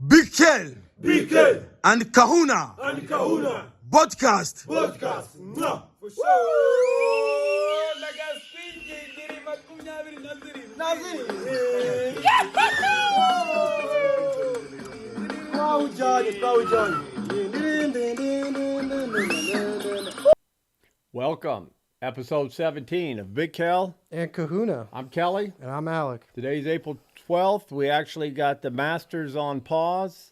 Big Kel Big Kel and Kahuna and Kahuna podcast. podcast. Mwah. For sure. Welcome, episode 17 of Big Kel and Kahuna. I'm Kelly. And I'm Alec. Today's April 12th. We actually got the Masters on pause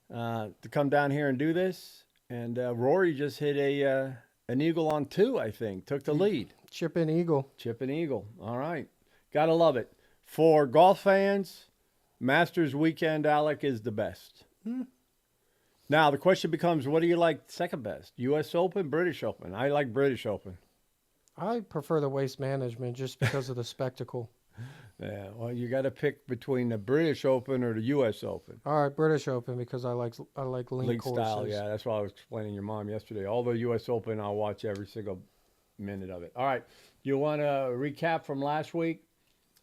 to come down here and do this. And Rory just hit an eagle on 2, I think. Took the lead. Chip and eagle. Chip and eagle. All right. Gotta love it. For golf fans, Masters weekend, Alec, is the best. Now, the question becomes, what do you like second best? U.S. Open, British Open? I like British Open. I prefer the waste management just because of the spectacle. Yeah, well, you got to pick between the British Open or the U.S. Open. All right, British Open because I like league League courses. style, yeah. That's what I was explaining to your mom yesterday. Although U.S. Open, I'll watch every single minute of it. All right, you want to recap from last week?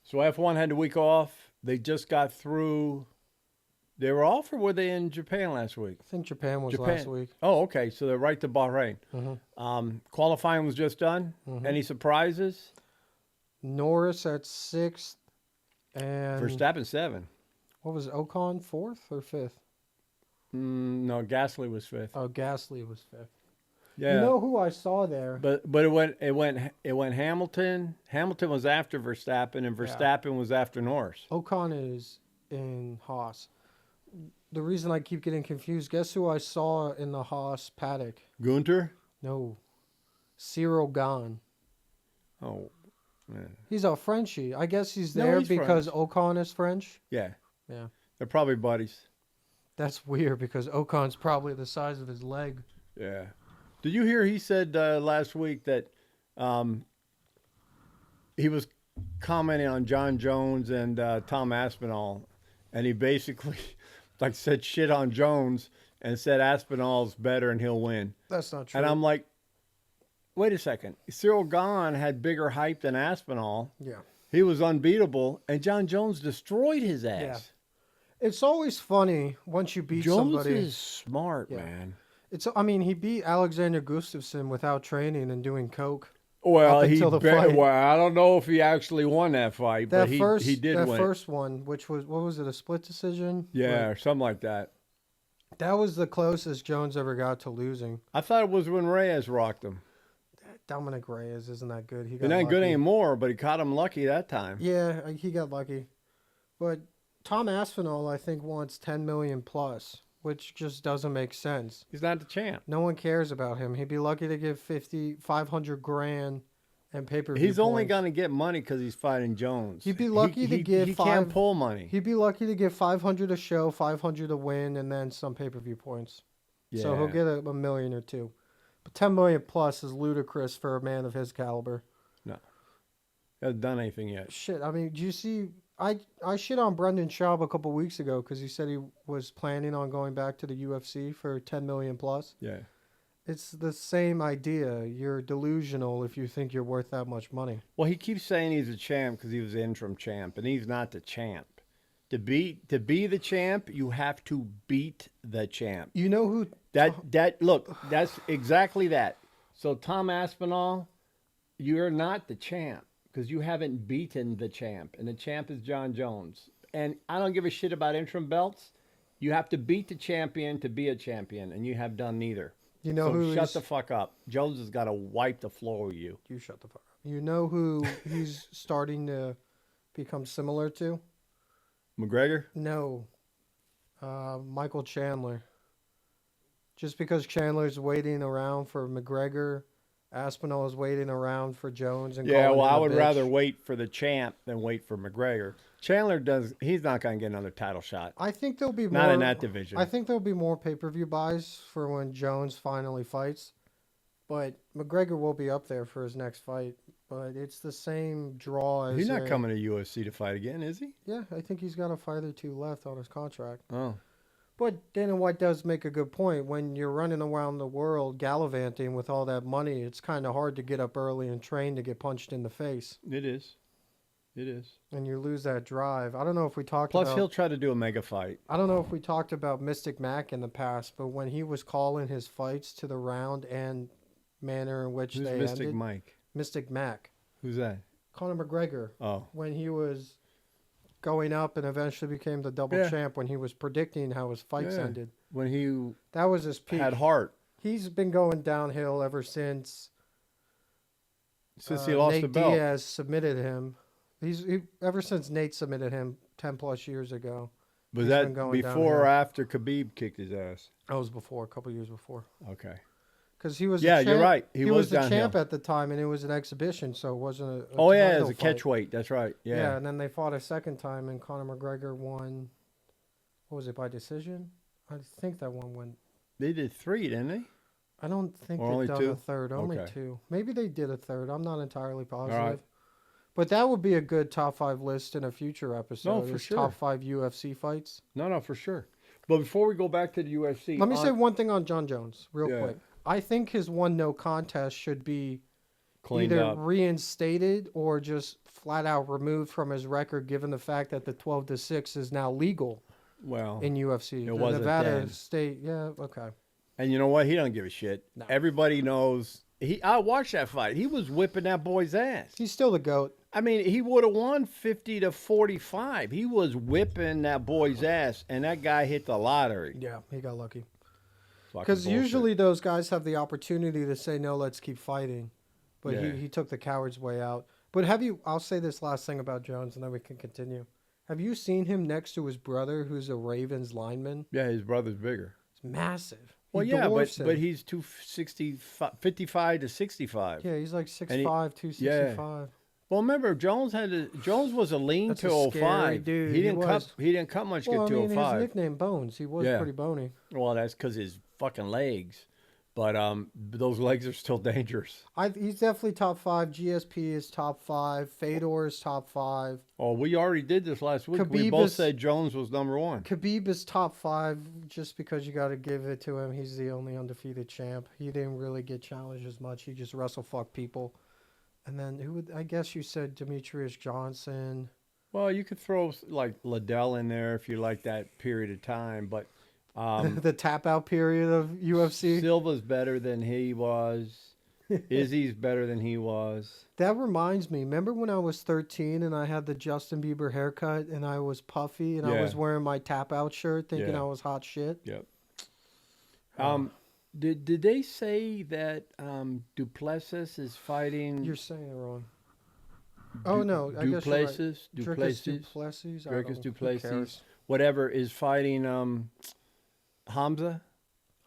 So F1 had the week off. They just got through. They were off, or were they in Japan last week? I think Japan was last week. Oh, okay. So they're right to Bahrain. Qualifying was just done. Any surprises? Norris at 6th. And Verstappen 7. what was it, Ocon 4th or 5th? No, Gasly was 5th. Oh, Gasly was 5th. Yeah. You know who I saw there? But it went Hamilton. Hamilton was after Verstappen, and Verstappen was after Norris. Ocon is in Haas. The reason I keep getting confused, guess who I saw in the Haas paddock? Gunter? No. Cyril Gahn. Oh, man. He's a Frenchie. I guess he's No, there he's because French. Ocon is French. Yeah. Yeah. They're probably buddies. That's weird because Ocon's probably the size of his leg. Yeah. Did you hear he said last week that he was commenting on Jon Jones and Tom Aspinall, and he basically said shit on Jones and said Aspinall's better and he'll win. That's not true. And I'm like, wait a second. Cyril Gahn had bigger hype than Aspinall. Yeah. He was unbeatable, and Jon Jones destroyed his ass. Yeah. It's always funny once you beat Jones somebody. is smart, Yeah. man. He beat Alexander Gustafsson without training and doing coke. Well, Up until the fight. Well, I don't know if he actually won that fight, but he did win. That first one, which was, what was it, a split decision? Yeah, or something like that. That was the closest Jones ever got to losing. I thought it was when Reyes rocked him. Dominic Reyes isn't that good. He got He's not good lucky. anymore, but he caught him lucky that time. Yeah, he got lucky. But Tom Aspinall, I think, wants $10 million plus, which just doesn't make sense. He's not the champ. No one cares about him. He'd be lucky to give 500 grand and pay-per-view He's only points. going to get money because he's fighting Jones. He'd be lucky to give He can't pull money. He'd be lucky to give 500 a show, 500 a win, and then some pay-per-view points. Yeah. So he'll get a million or two. But 10 million plus is ludicrous for a man of his caliber. No. He hasn't done anything yet. Shit, I mean, do you see? I shit on Brendan Schaub a couple weeks ago because he said he was planning on going back to the UFC for 10 million plus. Yeah. It's the same idea. You're delusional if you think you're worth that much money. Well, he keeps saying he's a champ because he was the interim champ, and he's not the champ. To be the champ, you have to beat the champ. You know who? Look, that's exactly that. So Tom Aspinall, you're not the champ because you haven't beaten the champ, and the champ is Jon Jones. And I don't give a shit about interim belts. You have to beat the champion to be a champion, and you have done neither. You know so who? Shut the fuck up. Jones has got to wipe the floor with you. You shut the fuck up. You know who he's starting to become similar to? McGregor? No. Michael Chandler. Just because Chandler's waiting around for McGregor, Aspinall is waiting around for Jones. And Yeah, calling well, him I a would bitch. rather wait for the champ than wait for McGregor. Chandler he's not going to get another title shot. I think there'll be more. Not in that division. I think there'll be more pay-per-view buys for when Jones finally fights. But McGregor will be up there for his next fight. But it's the same draw as... He's not coming to UFC to fight again, is he? Yeah, I think he's got a fight or two left on his contract. Oh. But Dana White does make a good point. When you're running around the world gallivanting with all that money, it's kind of hard to get up early and train to get punched in the face. It is. It is. and you lose that drive. I don't know if we talked Plus, about. he'll try to do a mega fight. I don't know if we talked about Mystic Mac in the past, but when he was calling his fights to the round and manner in which Who's they Mystic ended, Mike? Mystic Mac, Who's that? Conor McGregor, Oh, when he was going up and eventually became the double Yeah. champ, when he was predicting how his fights Yeah. ended. when he That was his peak. had heart He's been going downhill ever since he lost Nate the belt. Diaz submitted him. Ever since Nate submitted him 10 plus years ago. Was he's that been going before downhill. or after Khabib kicked his ass? That was before, a couple years before. Okay. Because he was Yeah, the champ. you're right. He He was was the champ downhill. at the time, and it was an exhibition, so it wasn't a Oh yeah, title as a fight. catch weight. That's right. Yeah. Yeah. And then they fought a second time, and Conor McGregor won. What was it, by decision? I think that one went. They did 3, didn't they? I don't think Or they've only done 2? a third. Only Okay. 2. Maybe they did a third. I'm not entirely positive. right. But that would be a good top 5 list in a future episode. for is sure. Top 5 UFC fights. No, for sure. But before we go back to the UFC, Let me say one thing on Jon Jones, real Yeah. quick. I think his 1-no contest should be cleaned either up. reinstated or just flat out removed from his record, given the fact that the 12-6 is now legal Well, in UFC. it The wasn't Nevada then. state, yeah, okay. and you know what? He don't give a shit. No. Everybody knows. I watched that fight. He was whipping that boy's ass. He's still the GOAT. I mean, he would have won 50-45. He was whipping that boy's ass, and that guy hit the lottery. Yeah, he got lucky. Fucking Because bullshit. usually those guys have the opportunity to say, no, let's keep fighting. But Yeah. he took the coward's way out. But I'll say this last thing about Jones, and then we can continue. Have you seen him next to his brother, who's a Ravens lineman? Yeah, his brother's bigger. It's massive. Well, He yeah, dwarfs but him. he's 55 to 65. Yeah, he's like And 6'5", 265. Well, remember Jones Jones was a lean That's to a scary 05. dude. He He didn't cut. was. He didn't cut much. Well, I Get mean, his 205. nickname Bones. He was Yeah. pretty bony. Well, that's because his fucking legs. But those legs are still dangerous. He's definitely top 5. GSP is top 5. Fedor is top 5. Oh, we already did this last week. We Khabib both is- said Jones was number 1. Khabib is top 5 just because you got to give it to him. He's the only undefeated champ. He didn't really get challenged as much. He just wrestle fuck people. And then I guess you said Demetrius Johnson. Well, you could throw like Liddell in there if you like that period of time, but The tap out period of UFC. Silva's better than he was. Izzy's better than he was. That reminds me. Remember when I was 13 and I had the Justin Bieber haircut and I was puffy and I Yeah. was wearing my tap out shirt thinking Yeah. I was hot shit? Yep. Did they say that Duplessis is fighting? You're saying it wrong. Oh, no. I guess you're right. Duplessis, Dricus Duplessis, Duplessis? I Dricus don't- who Duplessis, cares? whatever is fighting Hamza.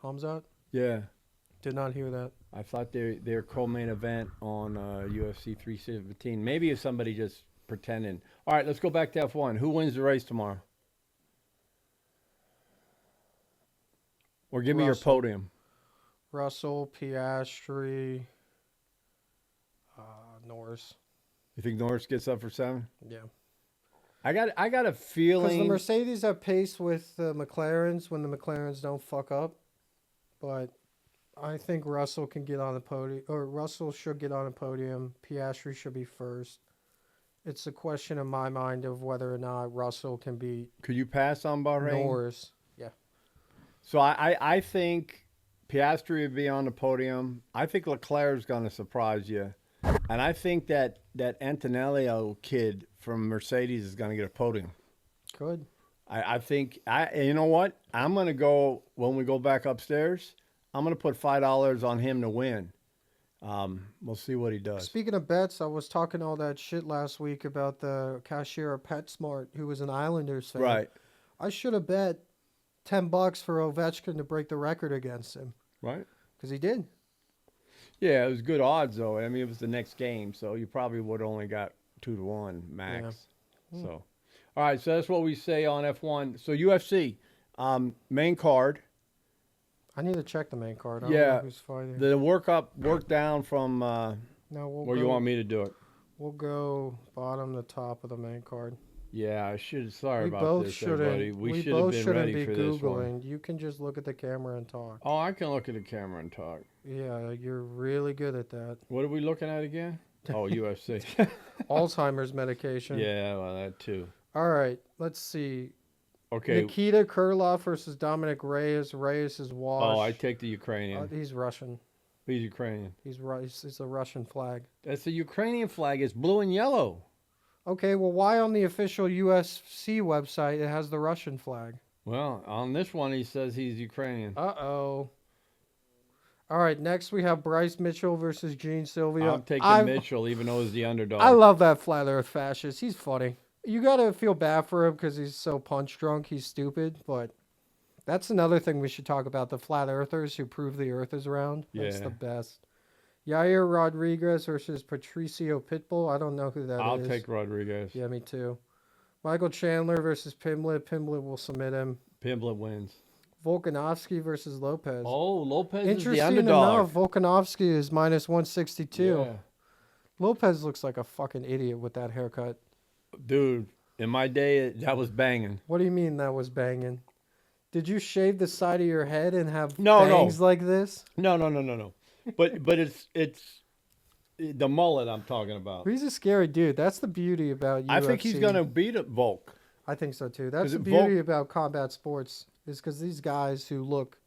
Hamzat? Yeah, Did not hear that. I thought their co-main event on UFC 317. Maybe it's somebody just pretending. All right, let's go back to F1. Who wins the race tomorrow? Or give me your Russell. podium. Russell, Piastri, Norris. You think Norris gets up for 7? Yeah. I got a Because the feeling. Mercedes have pace with the McLarens when the McLarens don't fuck up. But I think Russell can get on the podium, or Russell should get on a podium. Piastri should be first. It's a question in my mind of whether or not Russell can beat Could you pass on Bahrain? Norris. Yeah. So I think Piastri would be on the podium. I think Leclerc's going to surprise you. And I think that Antonello kid from Mercedes is going to get a podium. Good. I think, you know what? I'm going to go, when we go back upstairs, I'm going to put $5 on him to win. We'll see what he does. Speaking of bets, I was talking all that shit last week about the cashier at PetSmart, who was an Islanders fan. Right, I should have bet $10 for Ovechkin to break the record against him, right. because he did. Yeah, it was good odds, though. I mean, it was the next game, so you probably would have only got 2-1 max. Yeah. So, all right, so that's what we say on F1. So UFC, main card. I need to check the main card. I don't Yeah, know who's fighting. The work down from No, we'll where go, you want me to do it. We'll go bottom to top of the main card. Yeah, I should. Sorry We about both this, shouldn't. everybody. We should have both been shouldn't ready be for this one. googling. You can just look at the camera and talk. Oh, I can look at the camera and talk. Yeah, you're really good at that. What are we looking at again? Oh, UFC. Alzheimer's medication. Yeah, well, that too. All right, let's see. Okay. Nikita Krylov versus Dominic Reyes. Reyes is washed. Oh, I take the Ukrainian. He's Russian. He's Ukrainian. He's a Russian flag. That's the Ukrainian flag. It's blue and yellow. Okay, well, why on the official UFC website it has the Russian flag? Well, on this one, he says he's Ukrainian. Uh-oh. All right, next we have Bryce Mitchell versus Gene Sylvia. I'm taking Mitchell, even though he's the underdog. I love that flat earth fascist. He's funny. You got to feel bad for him because he's so punch drunk. He's stupid, but that's another thing we should talk about, the flat earthers who prove the earth is round. That's the best. Yair Rodriguez versus Patricio Pitbull. I don't know who that is. I'll take Rodriguez. Yeah, me too. Michael Chandler versus Pimblett. Pimblett will submit him. Pimblett wins. Volkanovski versus Lopez. Oh, Lopez is the Interesting underdog. enough, Volkanovski is minus 162. Yeah. Lopez looks like a fucking idiot with that haircut. Dude, in my day, that was banging. What do you mean that was banging? Did you shave the side of your head and have No. bangs like this? No. But it's the mullet I'm talking about. He's a scary dude. That's the beauty about UFC. I think he's going to beat Volk. I think so too. That's Is the it beauty about combat sports is because these guys who look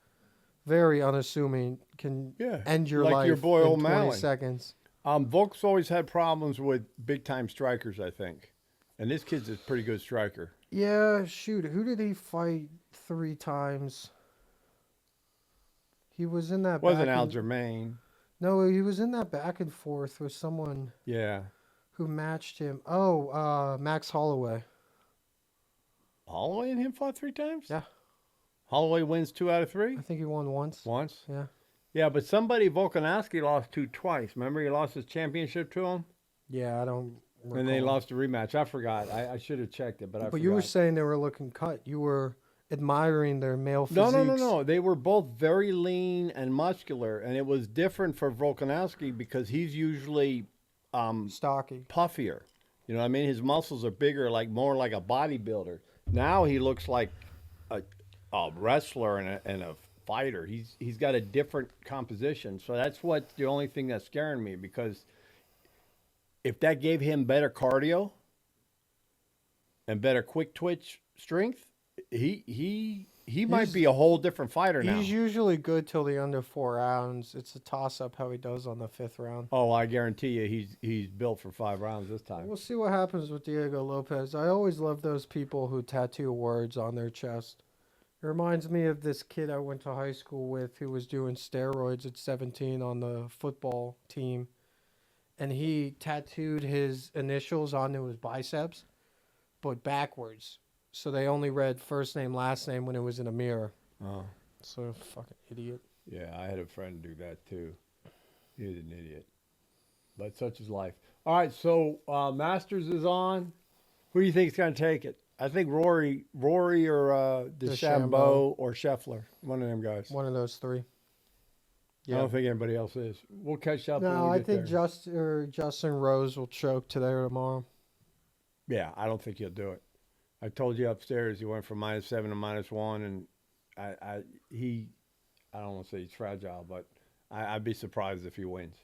very unassuming can end your like life your boy in 20 O'Malley. seconds. Volk's always had problems with big-time strikers, I think. And this kid's a pretty good striker. Yeah, shoot. Who did he fight 3 times? He was in that. Wasn't Aljamain. No, he was in that back and forth with someone. Yeah. Who matched him? Oh, Max Holloway. Holloway and him fought 3 times? Yeah. Holloway wins 2 out of 3? I think he won once. Once? Yeah. Yeah, but somebody, Volkanovski, lost to twice. Remember he lost his championship to him? Yeah, I don't recall. And they lost a rematch. I forgot. I should have checked it, but I forgot. But you were saying they were looking cut. You were admiring their male physiques. No. They were both very lean and muscular, and it was different for Volkanovski because he's usually stocky, puffier. You know what I mean? His muscles are bigger, more like a bodybuilder. Now he looks like a wrestler and a fighter. He's got a different composition. So that's the only thing that's scaring me, because if that gave him better cardio and better quick twitch strength, he might be a whole different fighter now. He's usually good till the under 4 rounds. It's a toss-up how he does on the 5th round. Oh, I guarantee you he's built for 5 rounds this time. We'll see what happens with Diego Lopez. I always love those people who tattoo words on their chest. It reminds me of this kid I went to high school with who was doing steroids at 17 on the football team. And he tattooed his initials onto his biceps, but backwards. So they only read first name, last name when it was in a mirror. Oh. So fucking idiot. Yeah, I had a friend do that too. He was an idiot. But such is life. All right, so Masters is on. Who do you think is going to take it? I think Rory or DeChambeau or Scheffler. One of them guys. One of those 3. Yeah. I don't think anybody else is. We'll catch up. No, when we I get think there. Justin Rose will choke today or tomorrow. Yeah, I don't think he'll do it. I told you upstairs he went from -7 to -1, and I don't want to say he's fragile, but I'd be surprised if he wins.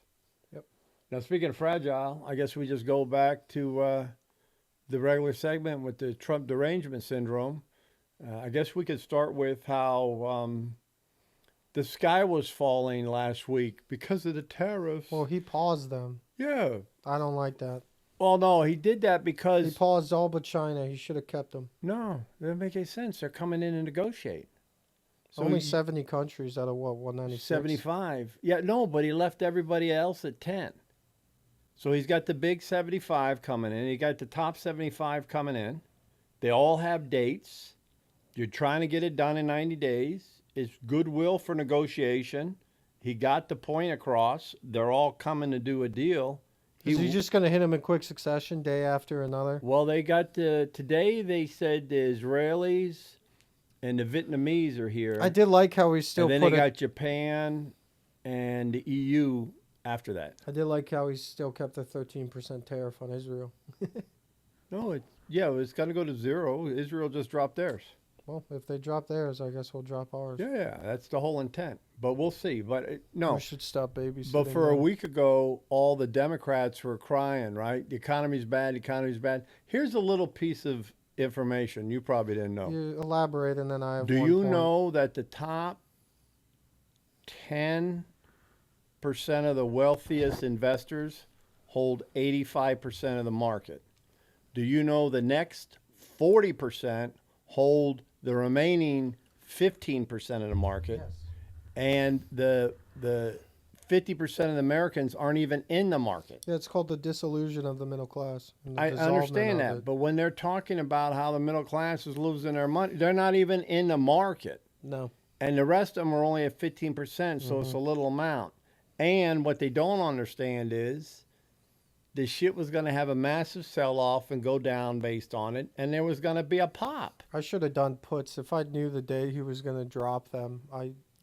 Yep. Now, speaking of fragile, I guess we just go back to the regular segment with the Trump derangement syndrome. I guess we could start with how the sky was falling last week because of the tariffs. Well, he paused them. Yeah. I don't like that. Well, no, he did that because... He paused all but China. He should have kept them. No, it doesn't make any sense. They're coming in and negotiate. So only 70 countries out of what, 196? 75. Yeah, no, but he left everybody else at 10. So he's got the big 75 coming in. He got the top 75 coming in. They all have dates. You're trying to get it done in 90 days. It's goodwill for negotiation. He got the point across. They're all coming to do a deal. Is he just going to hit them in quick succession, day after another? Well, they got today they said the Israelis and the Vietnamese are here. I did like how he still and then they got Japan and the EU after that. I did like how he still kept the 13% tariff on Israel. No, it's going to go to 0. Israel just dropped theirs. Well, if they drop theirs, I guess we'll drop ours. Yeah, that's the whole intent. But we'll see. But no. We should stop babysitting. But for a now. week ago, all the Democrats were crying, right? The economy's bad, the economy's bad. Here's a little piece of information you probably didn't know. You elaborate, and then I have Do one you point. know that the top 10% of the wealthiest investors hold 85% of the market? Do you know the next 40% hold the remaining 15% of the market? Yes. And the 50% of the Americans aren't even in the market. Yeah, it's called the disillusion of the middle class. and the I understand dissolvement of that, it. but when they're talking about how the middle class is losing their money, they're not even in the market. No. And the rest of them are only at 15%, so it's a little amount. And what they don't understand is the shit was going to have a massive sell-off and go down based on it, and there was going to be a pop. I should have done puts. If I knew the day he was going to drop them,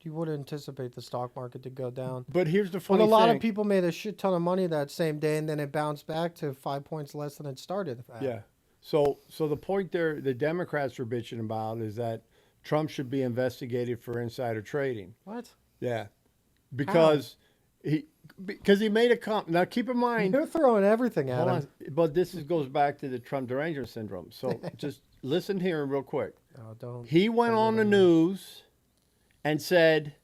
you would anticipate the stock market to go down. But here's the But funny a lot thing. of people made a shit ton of money that same day, and then it bounced back to 5 points less than it started at. Yeah. So the point there, the Democrats were bitching about is that Trump should be investigated for insider trading. What? Yeah, because he made a comment. Now keep in mind, You're throwing everything at hold him. on, but this goes back to the Trump derangement syndrome. So just listen here real quick. Oh, don't. He went on the news and said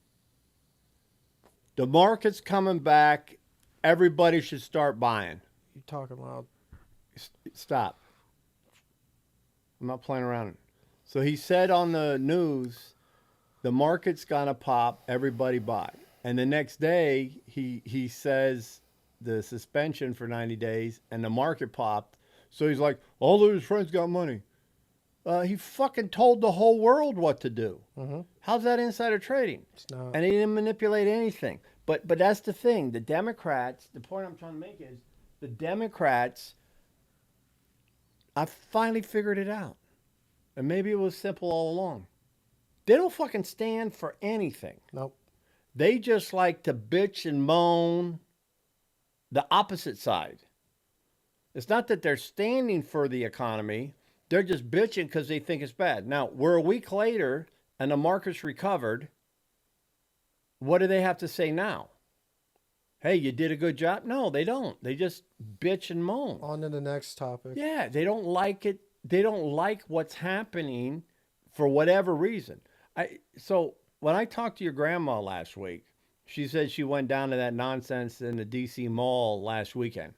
the market's coming back. Everybody should start buying. You talking loud? Stop. I'm not playing around. So he said on the news, the market's gonna pop, everybody buy. And the next day, he says the suspension for 90 days, and the market popped. So he's like, all of his friends got money. He fucking told the whole world what to do. Mm-hmm. How's that insider trading? It's not. And he didn't manipulate anything. But that's the thing. The Democrats, the point I'm trying to make is the Democrats, I finally figured it out. And maybe it was simple all along. They don't fucking stand for anything. Nope. They just like to bitch and moan the opposite side. It's not that they're standing for the economy. They're just bitching because they think it's bad. Now, we're a week later and the market's recovered. What do they have to say now? Hey, you did a good job? No, they don't. They just bitch and moan. On to the next topic. Yeah, they don't like it. They don't like what's happening for whatever reason. So when I talked to your grandma last week, she said she went down to that nonsense in the D.C. mall last weekend.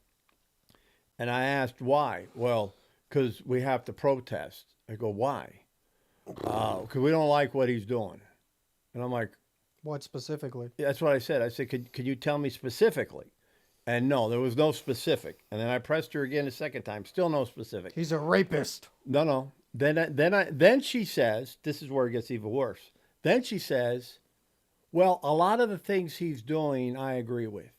And I asked why. Well, because we have to protest. I go, why? Because we don't like what he's doing. And I'm like, What specifically? that's what I said. I said, could you tell me specifically? And no, there was no specific. And then I pressed her again a second time. Still no specific. He's a rapist. No. Then she says, this is where it gets even worse. Then she says, well, a lot of the things he's doing, I agree with.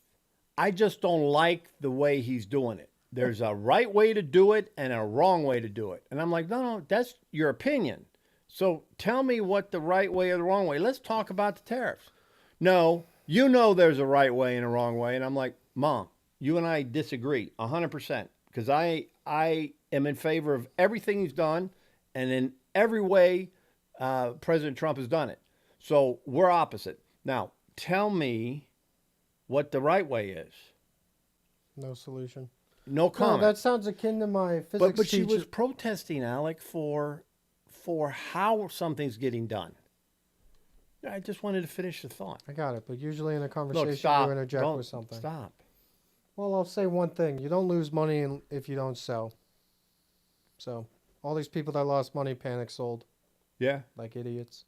I just don't like the way he's doing it. There's a right way to do it and a wrong way to do it. And I'm like, no, that's your opinion. So tell me what the right way or the wrong way. Let's talk about the tariffs. No, you know there's a right way and a wrong way. And I'm like, Mom, you and I disagree 100% because I am in favor of everything he's done and in every way President Trump has done it. So we're opposite. Now, tell me what the right way is. No solution. No comment. No, that sounds akin to my physics But she teacher. was protesting, Alec, for how something's getting done. I just wanted to finish the thought. I got it, but usually in a conversation Look, stop. you interject Don't- with something. Stop. Well, I'll say one thing. You don't lose money if you don't sell. So, all these people that lost money panic sold Yeah. like idiots.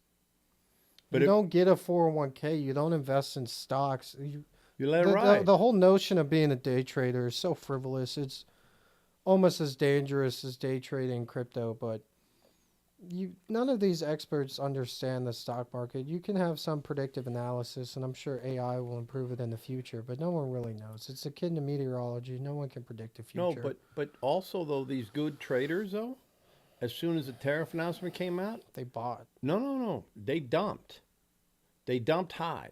But you it- don't get a 401k. You don't invest in stocks. You let it ride. The whole notion of being a day trader is so frivolous. It's almost as dangerous as day trading crypto, but none of these experts understand the stock market. You can have some predictive analysis, and I'm sure AI will improve it in the future, but no one really knows. It's akin to meteorology. No one can predict the No, future. but also, though, these good traders, though, as soon as the tariff announcement came out, They bought. no. They dumped. They dumped high,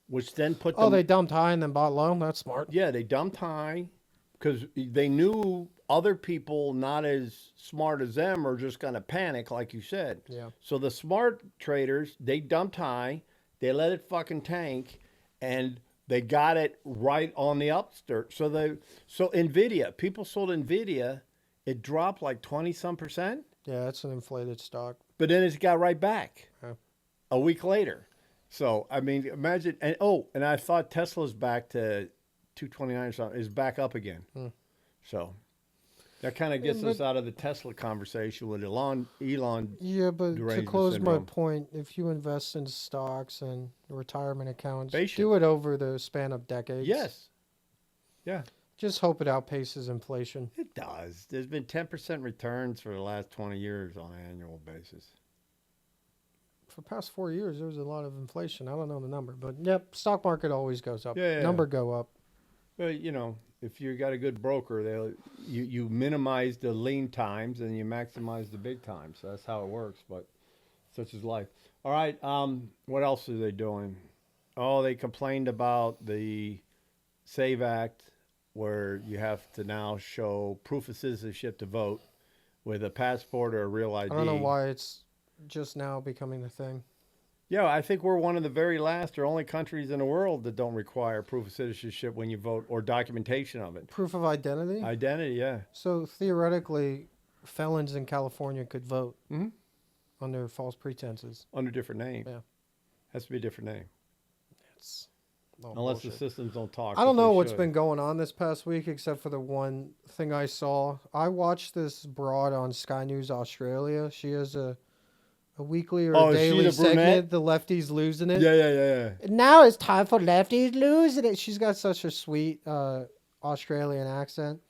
which then put Oh, them... they dumped high and then bought low? That's smart. Yeah, they dumped high because they knew other people not as smart as them are just going to panic, like you said. Yeah. So the smart traders, they dumped high, they let it fucking tank, and they got it right on the upstart. So Nvidia, people sold Nvidia, it dropped like 20-some%. Yeah, it's an inflated stock. But then it's got right back Yeah. a week later. So, I mean, imagine. And I thought Tesla's back to 229 or something, is back up again. So that kind of gets us out of the Tesla conversation with Elon. Yeah, but to derangement close syndrome. my point, if you invest in stocks and retirement accounts, Patient. do it over the span of decades. Yes. Yeah, Just hope it outpaces inflation. it does. There's been 10% returns for the last 20 years on an annual basis. For the past 4 years, there was a lot of inflation. I don't know the number, but yep, stock market always goes up. Yeah. Number go up. Well, you know, if you got a good broker, you minimize the lean times and you maximize the big times. So that's how it works. But such is life. All right. What else are they doing? Oh, they complained about the SAVE Act, where you have to now show proof of citizenship to vote with a passport or a real ID. I don't know why it's just now becoming a thing. Yeah, I think we're one of the very last or only countries in the world that don't require proof of citizenship when you vote or documentation of it. Proof of identity? Identity, yeah. So theoretically, felons in California could vote Mhm. under false pretenses. Under a different name. Yeah. Has to be a different name. It's all Unless the bullshit. systems don't talk. I don't but know they what's should. been going on this past week except for the one thing I saw. I watched this broad on Sky News Australia. She has a weekly or Oh, a is she daily the brunette? segment, The Lefties Losing It. Yeah. Now it's time for Lefties Losing It. She's got such a sweet Australian accent.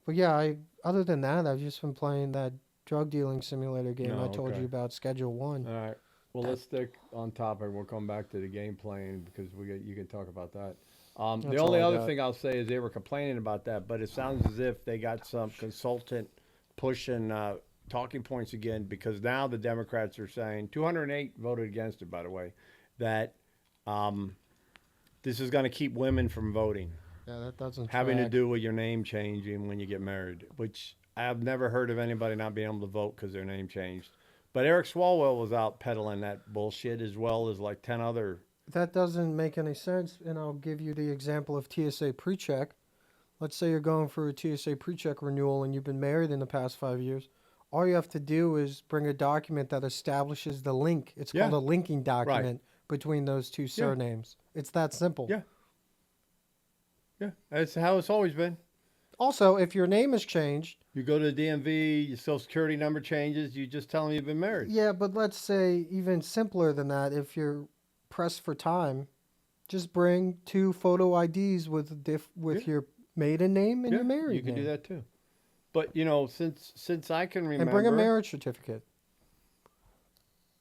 But yeah, other than that, I've just been playing that drug dealing simulator game I told okay. you about, Schedule 1. All right. Well, let's stick on topic. We'll come back to the game playing because you can talk about that. The That's only all I other got. thing I'll say is they were complaining about that, but it sounds as if they got some consultant pushing talking points again, because now the Democrats are saying 208 voted against it, by the way, that this is going to keep women from voting, Yeah, that doesn't having to track. do with your name changing when you get married, which I've never heard of anybody not being able to vote because their name changed. But Eric Swalwell was out peddling that bullshit, as well as like 10 other. That doesn't make any sense, and I'll give you the example of TSA PreCheck. Let's say you're going for a TSA PreCheck renewal and you've been married in the past 5 years. All you have to do is bring a document that establishes the link. It's called Yeah. a linking document between those two surnames. It's that simple. Yeah. Yeah, that's how it's always been. Also, if your name has changed, You go to the DMV, your social security number changes, you just tell them you've been married. yeah, but let's say even simpler than that, if you're pressed for time, just bring 2 photo IDs with your maiden name and your married you can name. do that too. But you know, since I can remember, And bring a marriage certificate.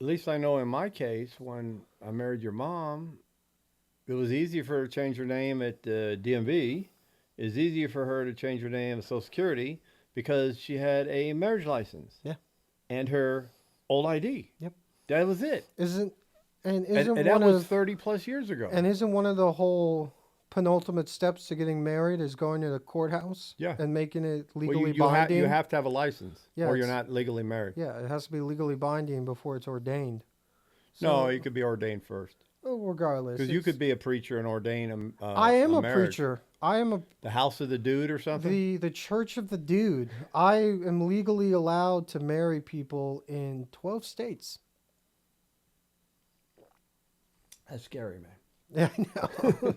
at least I know in my case, when I married your mom, it was easy for her to change her name at DMV. It's easier for her to change her name at Social Security because she had a marriage license. Yeah. And her old ID. Yep. That was it. Isn't And one that was of 30 plus years ago. and isn't one of the whole penultimate steps to getting married is going to the courthouse Yeah. and making it Well, legally you binding? have to have a license, Yeah, or you're it's- not legally married. Yeah, it has to be legally binding before it's ordained. No, you could be ordained first. Regardless, Because you it's- could be a preacher and ordain I am a marriage. preacher. I am The house of the dude or something? the church of the dude. I am legally allowed to marry people in 12 states. That's scary, man. Yeah, I know.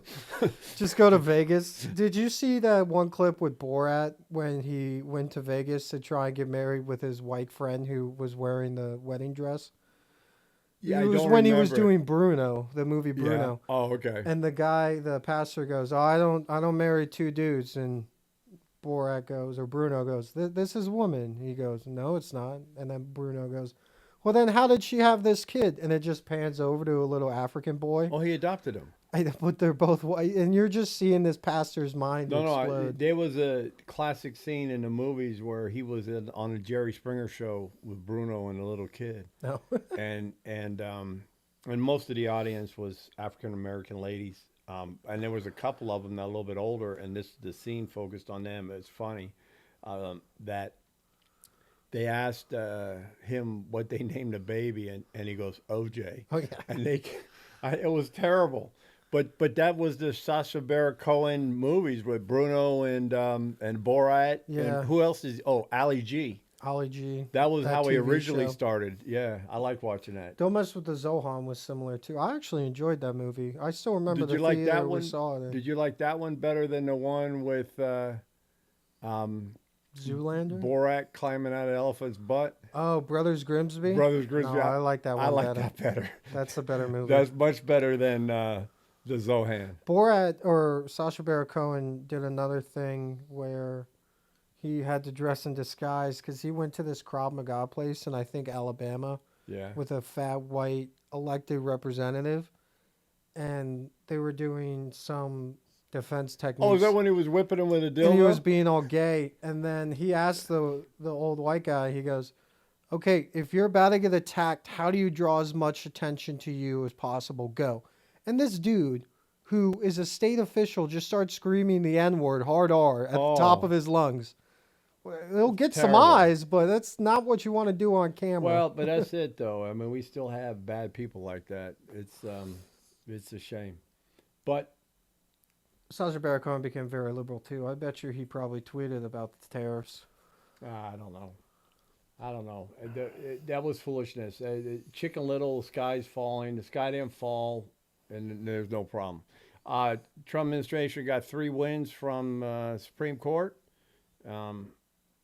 Just go to Vegas. Did you see that one clip with Borat when he went to Vegas to try and get married with his white friend who was wearing the wedding dress? Yeah, it was when he was doing Bruno, the movie Bruno. Yeah. Oh, okay. And the pastor goes, "Oh, I don't marry 2 dudes." And Borat goes, or Bruno goes, "This is a woman." He goes, "No, it's not." And then Bruno goes, "Well, then how did she have this kid?" And it just pans over to a little African boy. Oh, he adopted him. But they're both white, and you're just seeing this pastor's mind No, explode. there was a classic scene in the movies where he was on a Jerry Springer show with Bruno and a little kid, No. and most of the audience was African American ladies, and there was a couple of them that were a little bit older, and the scene focused on them. It's funny. that they asked him what they named the baby, and he goes OJ. Oh yeah. And it was terrible. But that was the Sacha Baron Cohen movies with Bruno and Borat. Yeah. And who else is? Oh, Ali G. Ollie G. That was how he TV originally show. started. Yeah, I liked watching that. Don't Mess with the Zohan was similar too. I actually enjoyed that movie. I still remember Did the you like theater that we one? saw it in. Did you like that one better than the one with Zoolander? Borat climbing out of the elephant's butt? Oh, Brothers Grimsby? Brothers Grimsby. No, I like that one I like better. that better. That's a better movie. That's much better than the Zohan. Borat or Sacha Baron Cohen did another thing where he had to dress in disguise because he went to this Krav Maga place in, I think, Alabama Yeah. with a fat white elected representative. And they were doing some defense techniques. Oh, is that when he was whipping him with a dildo? And he was being all gay. And then he asked the old white guy, he goes, okay, if you're about to get attacked, how do you draw as much attention to you as possible? Go. And this dude, who is a state official, just starts screaming the N-word, hard R, at the top of his lungs. Well, it'll get some Terrible. eyes, but that's not what you want to do on camera. Well, but that's it, though. I mean, we still have bad people like that. It's a shame. But Sacha Baron Cohen became very liberal, too. I bet you he probably tweeted about the tariffs. I don't know. That was foolishness. Chicken Little, the sky's falling. The sky didn't fall, and there's no problem. Trump administration got 3 wins from Supreme Court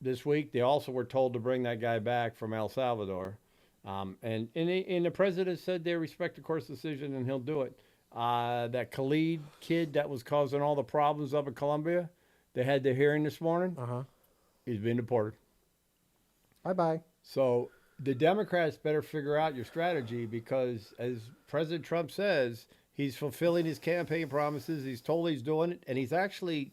this week. They also were told to bring that guy back from El Salvador. And the president said they respect the court's decision and he'll do it. That Khalid kid that was causing all the problems up in Colombia, they had the hearing this morning. Uh-huh. He's been deported. Bye-bye. So the Democrats better figure out your strategy because, as President Trump says, he's fulfilling his campaign promises. He's told he's doing it, and he's actually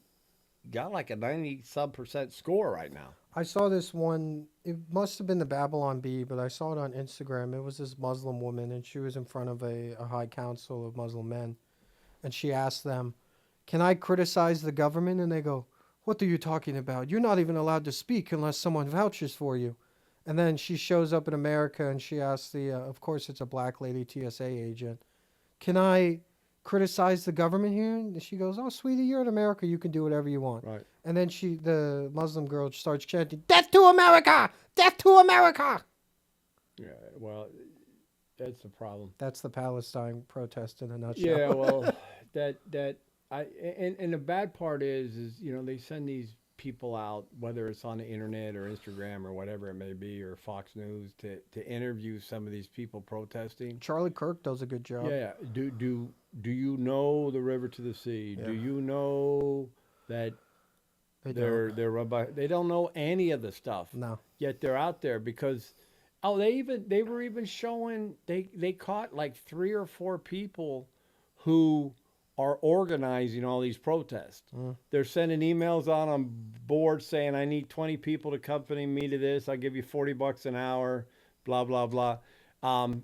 got like a 90-some% score right now. I saw this one, it must have been the Babylon Bee, but I saw it on Instagram. It was this Muslim woman, and she was in front of a high council of Muslim men. And she asked them, can I criticize the government? And they go, what are you talking about? You're not even allowed to speak unless someone vouches for you. And then she shows up in America, and she asks of course it's a black lady TSA agent, can I criticize the government here? And she goes, oh, sweetie, you're in America. You can do whatever you want. Right. And then the Muslim girl starts chanting, death to America! Death to America! Yeah, well, that's the problem. That's the Palestine protest in a nutshell. Yeah, well, and the bad part is they send these people out, whether it's on the internet or Instagram or whatever it may be, or Fox News, to interview some of these people protesting. Charlie Kirk does a good job. Yeah. Do you know the river to the sea? Yeah. Do you know that They're they're run by? They don't know any of the stuff. No. Yet they're out there because they were even showing they caught like 3 or 4 people who are organizing all these protests. They're sending emails out on boards saying, I need 20 people to accompany me to this. I'll give you $40 an hour, blah, blah, blah. And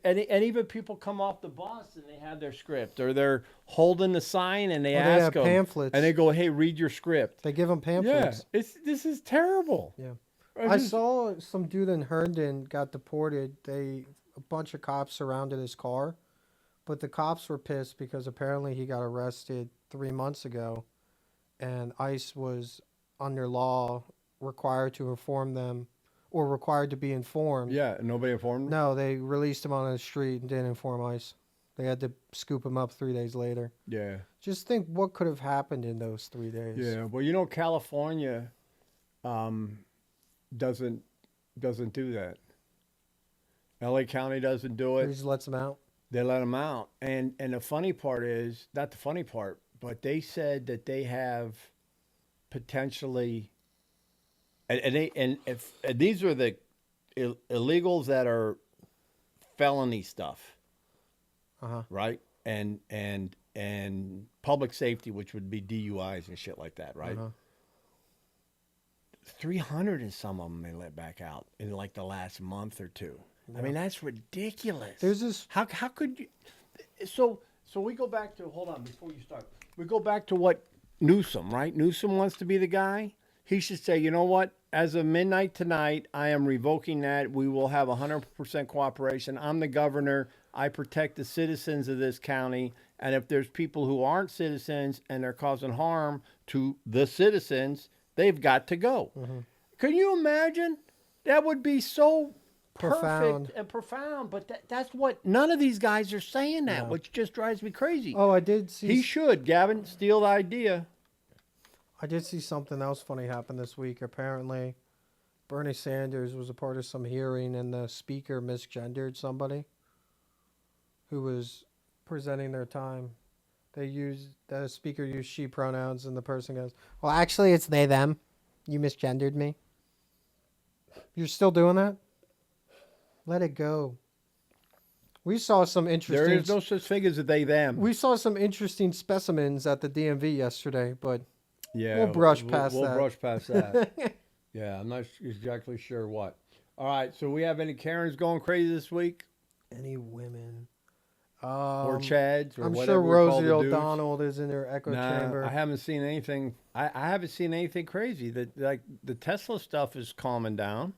even people come off the bus and they have their script, or they're holding the sign and they Or they ask have them. pamphlets. And they go, hey, read your script. They give them pamphlets. Yeah, this is terrible. Yeah. I I just- saw some dude in Herndon got deported. A bunch of cops surrounded his car, but the cops were pissed because apparently he got arrested 3 months ago, and ICE was under law required to inform them, or required to be informed. Yeah, and nobody informed them? No, they released him on the street and didn't inform ICE. They had to scoop him up 3 days later. Yeah. Just think what could have happened in those 3 days. Yeah, well, California doesn't do that. LA County doesn't do He it. just lets him out. They let them out. And the funny part is, not the funny part, but they said that they have potentially, and these are the illegals that are felony stuff, Uh-huh. right? And public safety, which would be DUIs and shit like that, right? Uh-huh. 300 and some of them they let back out in like the last month or two. I mean, that's ridiculous. There's this. How could you? So we go back to, hold on before you start. We go back to what Newsom, right? Newsom wants to be the guy. he should say, you know what? As of midnight tonight, I am revoking that. We will have 100% cooperation. I'm the governor. I protect the citizens of this county. And if there's people who aren't citizens and they're causing harm to the citizens, they've got to go. Can you imagine? That would be so Profound. perfect and profound. But that's what none of these guys are saying that, No. which just drives me crazy. Oh, I did see. He should, Gavin, steal the idea. I did see something else funny happen this week. Apparently, Bernie Sanders was a part of some hearing, and the speaker misgendered somebody who was presenting their time. The speaker used she pronouns, and the person goes, "Well, actually, it's they them. You misgendered me. You're still doing that? Let it go." We saw some interesting. There is no such thing as a they them. We saw some interesting specimens at the DMV yesterday, but Yeah, we'll brush past we'll that. brush past that. Yeah, I'm not exactly sure what. All right, so we have any Karens going crazy this week, Any women? or Chads, or I'm whatever sure we call Rosie the dudes? O'Donnell is in her echo Nah, chamber. I haven't seen anything. I haven't seen anything crazy. That like the Tesla stuff is calming down,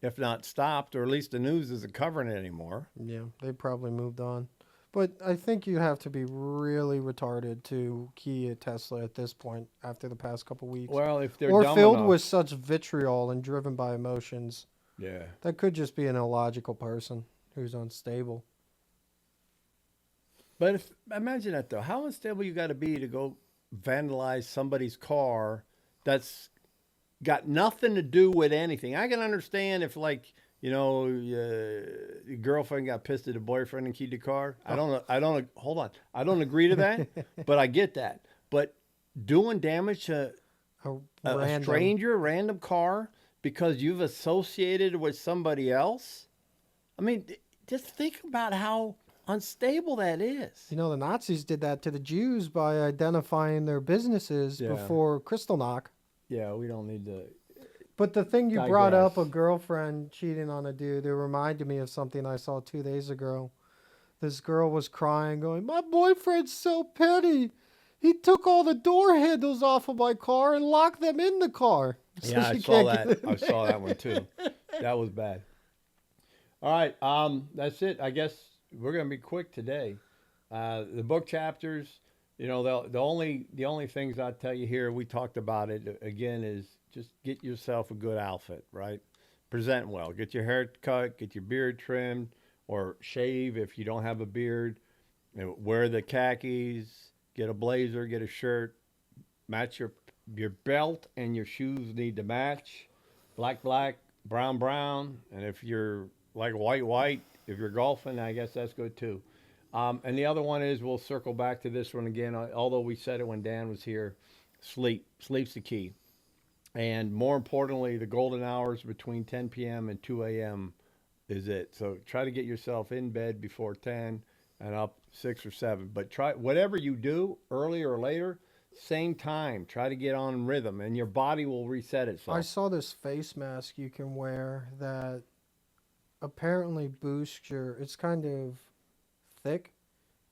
if not stopped, or at least the news isn't covering it anymore. Yeah, they probably moved on. But I think you have to be really retarded to key a Tesla at this point after the past couple weeks. Well, if they're Or dumb filled enough, with such vitriol and driven by emotions. yeah. That could just be an illogical person who's unstable. But imagine that though. How unstable you got to be to go vandalize somebody's car that's got nothing to do with anything. I can understand if, like, you know, your girlfriend got pissed at a boyfriend and keyed the car. Hold on. I don't agree to that, but I get that. But doing damage to a random car because you've associated with somebody else. I mean, just think about how unstable that is. You know, the Nazis did that to the Jews by identifying their businesses before Kristallnacht. Yeah, we don't need to. But the thing you brought Digress. up, a girlfriend cheating on a dude, it reminded me of something I saw 2 days ago. This girl was crying, going, "My boyfriend's so petty. He took all the door handles off of my car and locked them in the car." So Yeah, I she saw can't that. get in I saw that one too. That was bad. All right, that's it. I guess we're gonna be quick today. The book chapters, you know, the only things I tell you here, we talked about it again, is just get yourself a good outfit, right? Present well. Get your hair cut, get your beard trimmed, or shave if you don't have a beard. You know, wear the khakis, get a blazer, get a shirt, match your belt, and your shoes need to match. Black, brown, and if you're like white, if you're golfing, I guess that's good too. And the other one is, we'll circle back to this one again, although we said it when Dan was here, sleep. Sleep's the key. And more importantly, the golden hours between 10 p.m. and 2 a.m. is it. So try to get yourself in bed before 10 and up 6 or 7. But try whatever you do, earlier or later, same time. Try to get on rhythm, and your body will reset itself. I saw this face mask you can wear that apparently boosts your. It's kind of thick.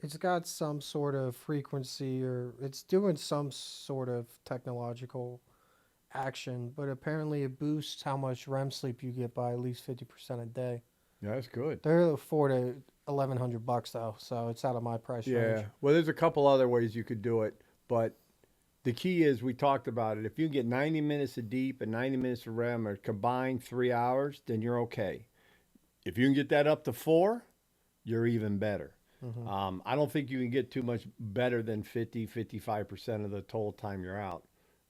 It's got some sort of frequency, or it's doing some sort of technological action, but apparently it boosts how much REM sleep you get by at least 50% a day. Yeah, that's good. They're $400 to $1,100 though, so it's out of my price range. Well, there's a couple other ways you could do it, but the key is, we talked about it. If you get 90 minutes of deep and 90 minutes of REM, or combined 3 hours, then you're okay. If you can get that up to 4, you're even better. I don't think you can get too much better than 55% of the total time you're out,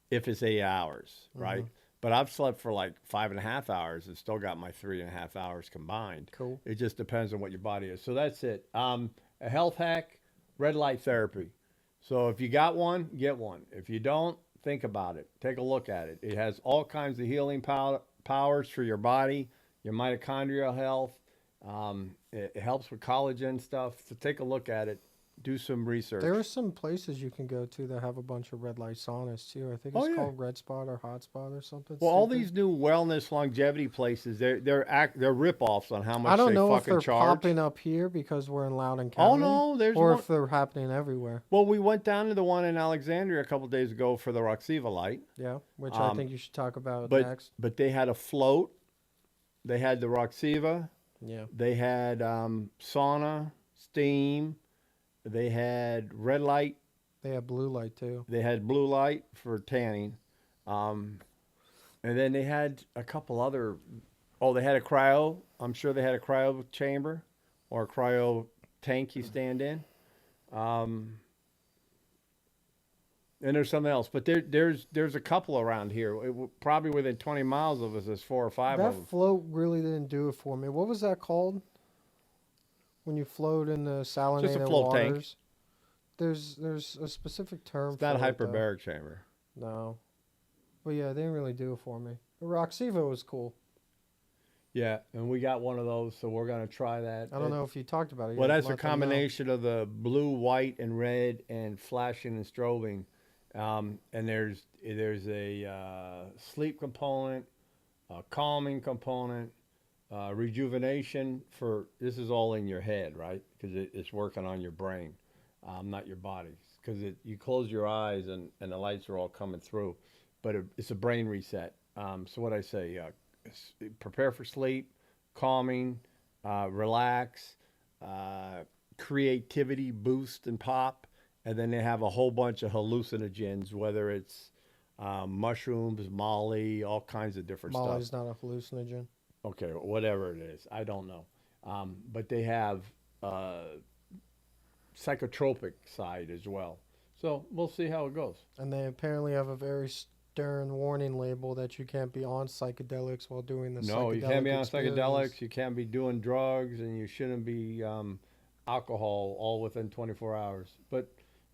if it's 8 hours, right? But I've slept for like 5.5 hours and still got my 3.5 hours combined. Cool. It just depends on what your body is. So that's it. A health hack, red light therapy. So if you got one, get one. If you don't, think about it. Take a look at it. It has all kinds of healing powers for your body, your mitochondrial health. It helps with collagen stuff. So take a look at it. do some research. There are some places you can go to that have a bunch of red light saunas too. I think Oh, it's yeah. called Red Spot or Hot Spot or something. Well, all stupid. these new wellness longevity places, they're rip-offs on how much I don't they know if fucking they're charge. popping up here because we're in Loudoun Oh County. no, there's or one. if they're happening everywhere. Well, we went down to the one in Alexandria a couple days ago for the Roxiva light. Yeah, which I think you should talk about next. But they had a float. They had the Roxiva. Yeah. They had sauna, steam. They had red light. They have blue light too. They had blue light for tanning. And then they had a couple other. Oh, they had a cryo. I'm sure they had a cryo chamber or a cryo tank you stand in. And there's something else, but there's a couple around here. Probably within 20 miles of us, there's 4 or 5 of That them. float really didn't do it for me. What was that called? When you float in the salinated float tank. waters. There's a specific term It's not a for it, though. hyperbaric chamber. No. But yeah, they didn't really do it for me. The Roxiva was cool. Yeah, and we got one of those, so we're gonna try that. I don't know if you talked about it Well, yet. that's a Let them know. combination of the blue, white, and red, and flashing and strobing. And there's a sleep component, a calming component, rejuvenation for. This is all in your head, right? Because it's working on your brain, not your body. Because you close your eyes and the lights are all coming through, but it's a brain reset. So what I say, prepare for sleep, calming, relax, creativity boost and pop. And then they have a whole bunch of hallucinogens, whether it's mushrooms, Molly, all kinds of different Molly's stuff. not a hallucinogen. Okay, whatever it is, I don't know. But they have psychotropic side as well. So we'll see how it goes. And they apparently have a very stern warning label that you can't be on psychedelics while doing the No, you psychedelic can't be on experience. psychedelics. You can't be doing drugs, and you shouldn't be alcohol all within 24 hours. But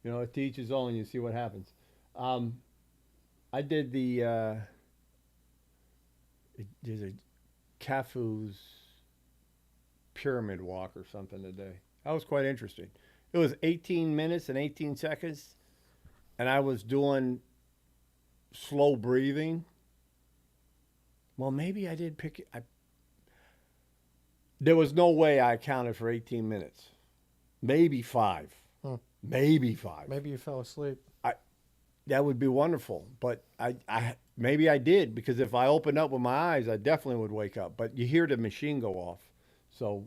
to each his own. You see what happens. I did there's a Cafu's pyramid walk or something today. That was quite interesting. It was 18 minutes and 18 seconds, and I was doing slow breathing. Well, maybe I did pick it. There was no way I counted for 18 minutes. Maybe 5. Maybe 5. Maybe you fell asleep. That would be wonderful, but I maybe I did, because if I opened up with my eyes, I definitely would wake up. But you hear the machine go off, so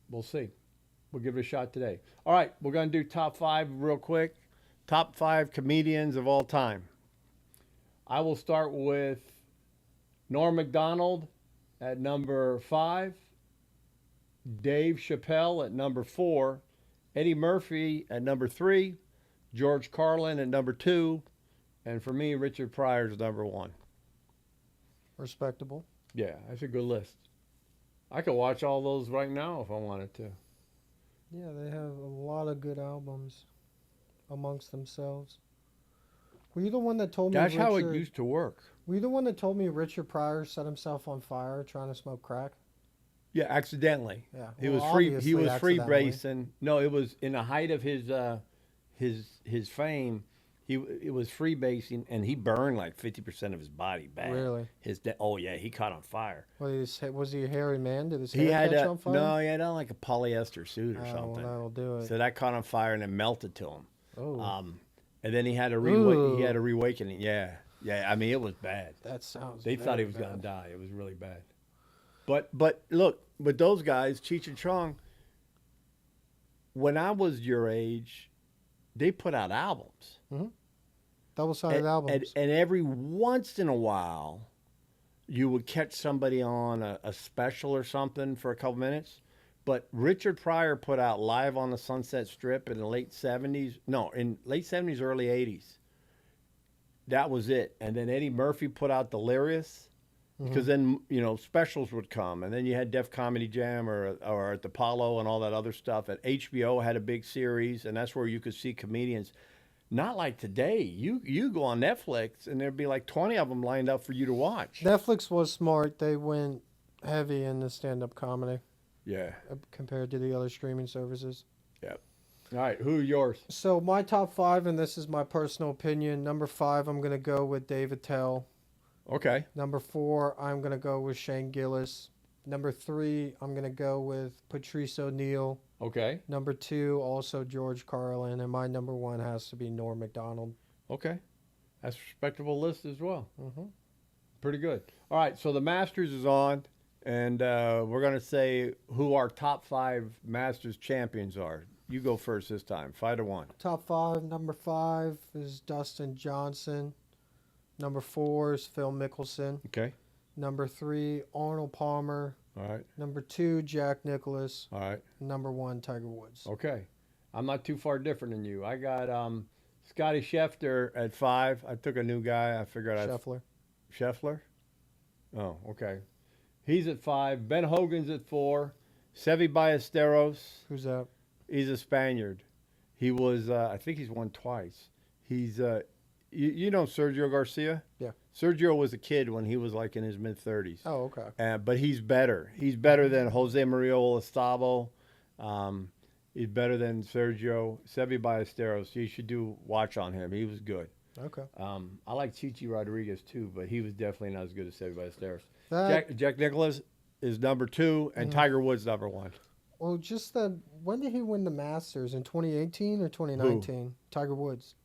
we'll see. We'll give it a shot today. All right, we're going to do top 5 real quick. Top 5 comedians of all time. I will start with Norm Macdonald at number 5, Dave Chappelle at number 4, Eddie Murphy at number 3, George Carlin at number 2, and for me, Richard Pryor's number 1. Respectable. Yeah, that's a good list. I could watch all those right now if I wanted to. Yeah, they have a lot of good albums amongst themselves. Were you the one that told me That's how it Richard- used to work. Were you the one that told me Richard Pryor set himself on fire trying to smoke crack? Yeah, accidentally. Yeah. He well, was free. He obviously was free accidentally. basing. No, it was in the height of his fame. It was free basing, and he burned like 50% of his body bad. Really? Oh yeah, he caught on fire. Was he a hairy man? Did his He hair had catch on fire? no, he had on like a polyester suit or Oh, well, something. that'll do it. So that caught on fire and it melted to him. Oh, And then he had a Ooh. he had a reawakening. Yeah. I mean, it was bad. that sounds. They thought very he was going to bad. die. It was really bad. But look, with those guys, Cheech and Chong, when I was your age, they put out albums. Double-sided albums. And every once in a while, you would catch somebody on a special or something for a couple minutes. But Richard Pryor put out Live on the Sunset Strip in the late 70s. No, in late 70s, early 80s. That was it. And then Eddie Murphy put out Delirious. Because then, specials would come. And then you had Def Comedy Jam or at the Apollo and all that other stuff. At HBO had a big series, and that's where you could see comedians. Not like today. You go on Netflix, and there'd be like 20 of them lined up for you to watch. Netflix was smart. They went heavy in the stand-up comedy Yeah. compared to the other streaming services. Yeah. All right, who are yours? So my top 5, and this is my personal opinion. Number 5, I'm gonna go with David Tell. Okay. Number 4, I'm gonna go with Shane Gillis. Number 3, I'm gonna go with Patrice O'Neal. Okay. Number 2, also George Carlin, and my number 1 has to be Norm Macdonald. Okay. That's a respectable list as well. Mm-hmm. Pretty good. All right, so the Masters is on, and we're going to say who our top 5 Masters champions are. You go first this time, 5-1. Top 5, number 5 is Dustin Johnson. Number 4 is Phil Mickelson. Okay. Number 3, Arnold Palmer. All right. Number 2, Jack Nicklaus. All right. Number 1, Tiger Woods. Okay. I'm not too far different than you. I got Scotty Scheffler at 5. I took a new guy. I figured Scheffler? Oh, okay. He's at 5. Ben Hogan's at 4. Seve Ballesteros. Who's that? He's a Spaniard. He was, I think he's won twice. He's, you know Sergio Garcia? Yeah. Sergio was a kid when he was like in his mid-30s. Oh, okay. But he's better. He's better than Jose Maria Olazabal. He's better than Sergio. Seve Ballesteros. You should watch on him. He was good. Okay. I like Chichi Rodriguez too, but he was definitely not as good as Seve That, Jack Nicklaus is number 2, and Tiger Woods number 1. well, just that. When did he win the Masters? In 2018 or 2019? Tiger Woods,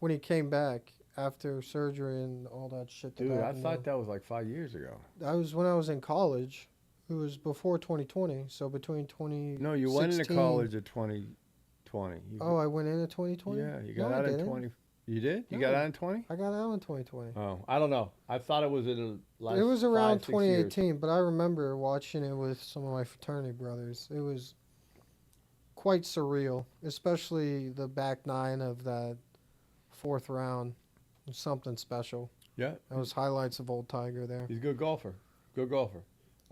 when he came back after surgery and all that shit. Dude, I thought that was like 5 years ago. That was when I was in college. It was before 2020. So between 20. No, you went into college at 2020. Oh, I went in at 2020. Yeah, you got No, out I in didn't. 20. You did? You No. got out in 20? I got out in 2020. Oh, I don't know. I thought it was in the last It was around 5, 6 years. 2018, but I remember watching it with some of my fraternity brothers. It was quite surreal, especially the back 9 of that 4th round. It was something special. Yeah. That was highlights of old Tiger there. He's a good golfer. Good golfer.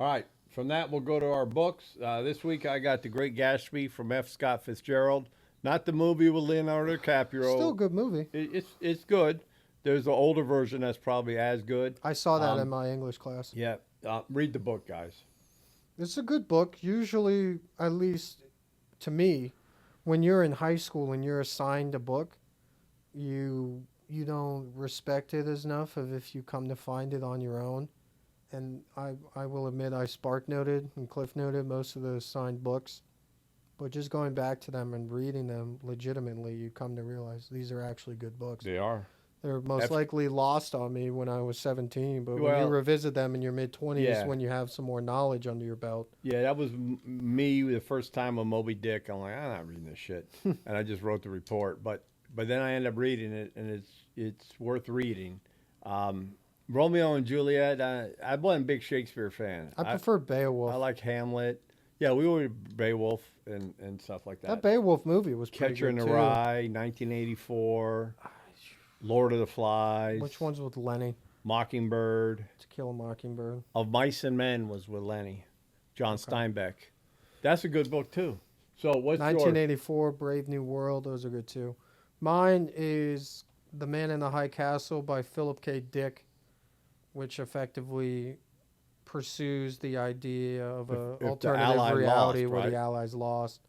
All right. From that, we'll go to our books. This week, I got The Great Gatsby from F. Scott Fitzgerald. Not the movie with Leonardo DiCaprio. Still a good movie. It's good. There's an older version that's probably as good. I saw that in my English class. Yeah. Read the book, guys. It's a good book. Usually, at least to me, when you're in high school and you're assigned a book, you don't respect it as enough of if you come to find it on your own. And I will admit I spark noted and cliff noted most of the assigned books. But just going back to them and reading them legitimately, you come to realize these are actually good books. They are. They're most likely lost on me when I was 17, but when Well, you revisit them in your mid-20s, yeah. when you have some more knowledge under your belt. Yeah, that was me the first time with Moby Dick. I'm like, I'm not reading this shit. And I just wrote the report. But then I ended up reading it, and it's worth reading. Romeo and Juliet, I wasn't a big Shakespeare fan. I prefer Beowulf. I like Hamlet. Yeah, we were Beowulf and stuff like that. That Beowulf movie was pretty Catcher in good the too. Rye, 1984, Lord of the Flies. Which one's with Lenny? Mockingbird. To Kill a Mockingbird. Of Mice and Men was with Lenny. John Steinbeck. That's a good book too. So what's 1984, Brave New World. Those are good too. Mine is The Man in the High Castle by Philip K. Dick, which effectively pursues the idea of an if the alternative Allied reality lost, where right? the Allies lost.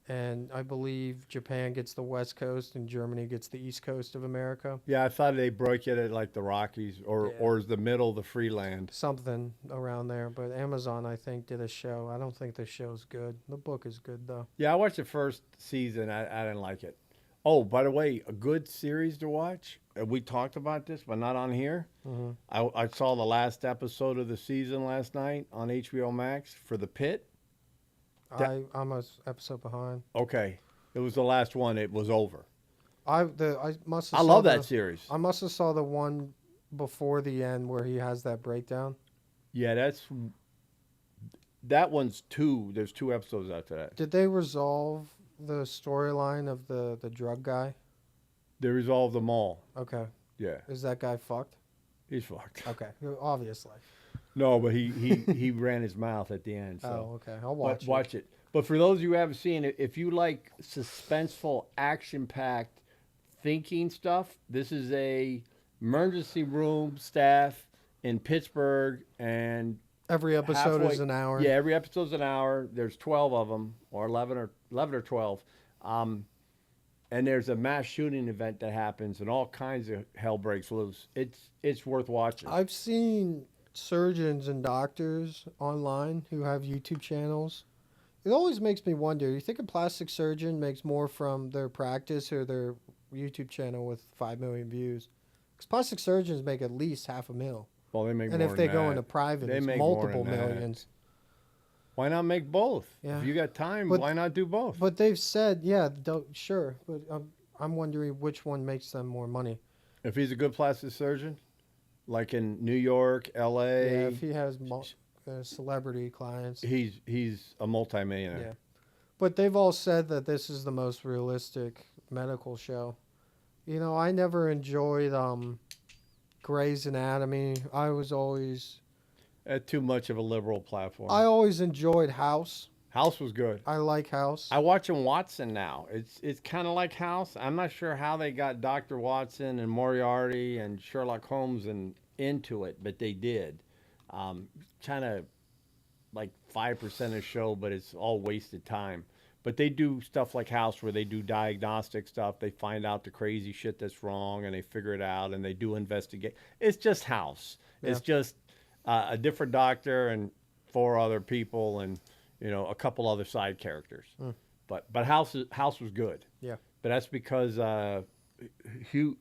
And I believe Japan gets the West Coast and Germany gets the East Coast of America. Yeah, I thought they broke it at like the Rockies or is the middle of the free land. Something around there. But Amazon, I think, did a show. I don't think the show's good. The book is good, though. Yeah, I watched the first season. I didn't like it. Oh, by the way, a good series to watch. We talked about this, but not on here. Mm-hmm. I saw the last episode of the season last night on HBO Max for The Pit. I'm an episode behind. Okay, it was the last one. It was over. I must have I love that series. I must have saw the one before the end where he has that breakdown. Yeah, that one's 2. There's 2 episodes after that. Did they resolve the storyline of the drug guy? They resolved them all. Okay. Yeah, Is that guy fucked? he's fucked. Okay. Obviously. No, but he ran his mouth at the end. So. Oh, okay. I'll watch it. Watch it. But for those of you who haven't seen it, if you like suspenseful, action-packed thinking stuff, this is a emergency room staff in Pittsburgh, and Every episode is halfway- an hour. Yeah, every episode's an hour. There's 12 of them, or 11 or 12. And there's a mass shooting event that happens, and all kinds of hell breaks loose. It's worth watching. I've seen surgeons and doctors online who have YouTube channels. It always makes me wonder, you think a plastic surgeon makes more from their practice or their YouTube channel with 5 million views? Because plastic surgeons make at least $500,000. Well, they make And more if they than go that. into private, They it's make more multiple than that. millions. Why not make both? Yeah. If you got time, But- why not do both? But they've said, yeah, sure. But I'm wondering which one makes them more money. If he's a good plastic surgeon, like in New York, L.A., Yeah, if he has celebrity clients. he's a multimillionaire. Yeah. But they've all said that this is the most realistic medical show. You know, I never enjoyed Grey's Anatomy. I always Too much of a liberal platform. enjoyed House. House was good. I like House. I watching Watson now. It's kind of like House. I'm not sure how they got Dr. Watson and Moriarty and Sherlock Holmes into it, but they did. Kind of like 5% of the show, but it's all wasted time. But they do stuff like House where they do diagnostic stuff. They find out the crazy shit that's wrong and they figure it out and they do investigate. It's just House. Yeah. It's just a different doctor and 4 other people and a couple other side characters. But House was good. Yeah. But that's because Hugh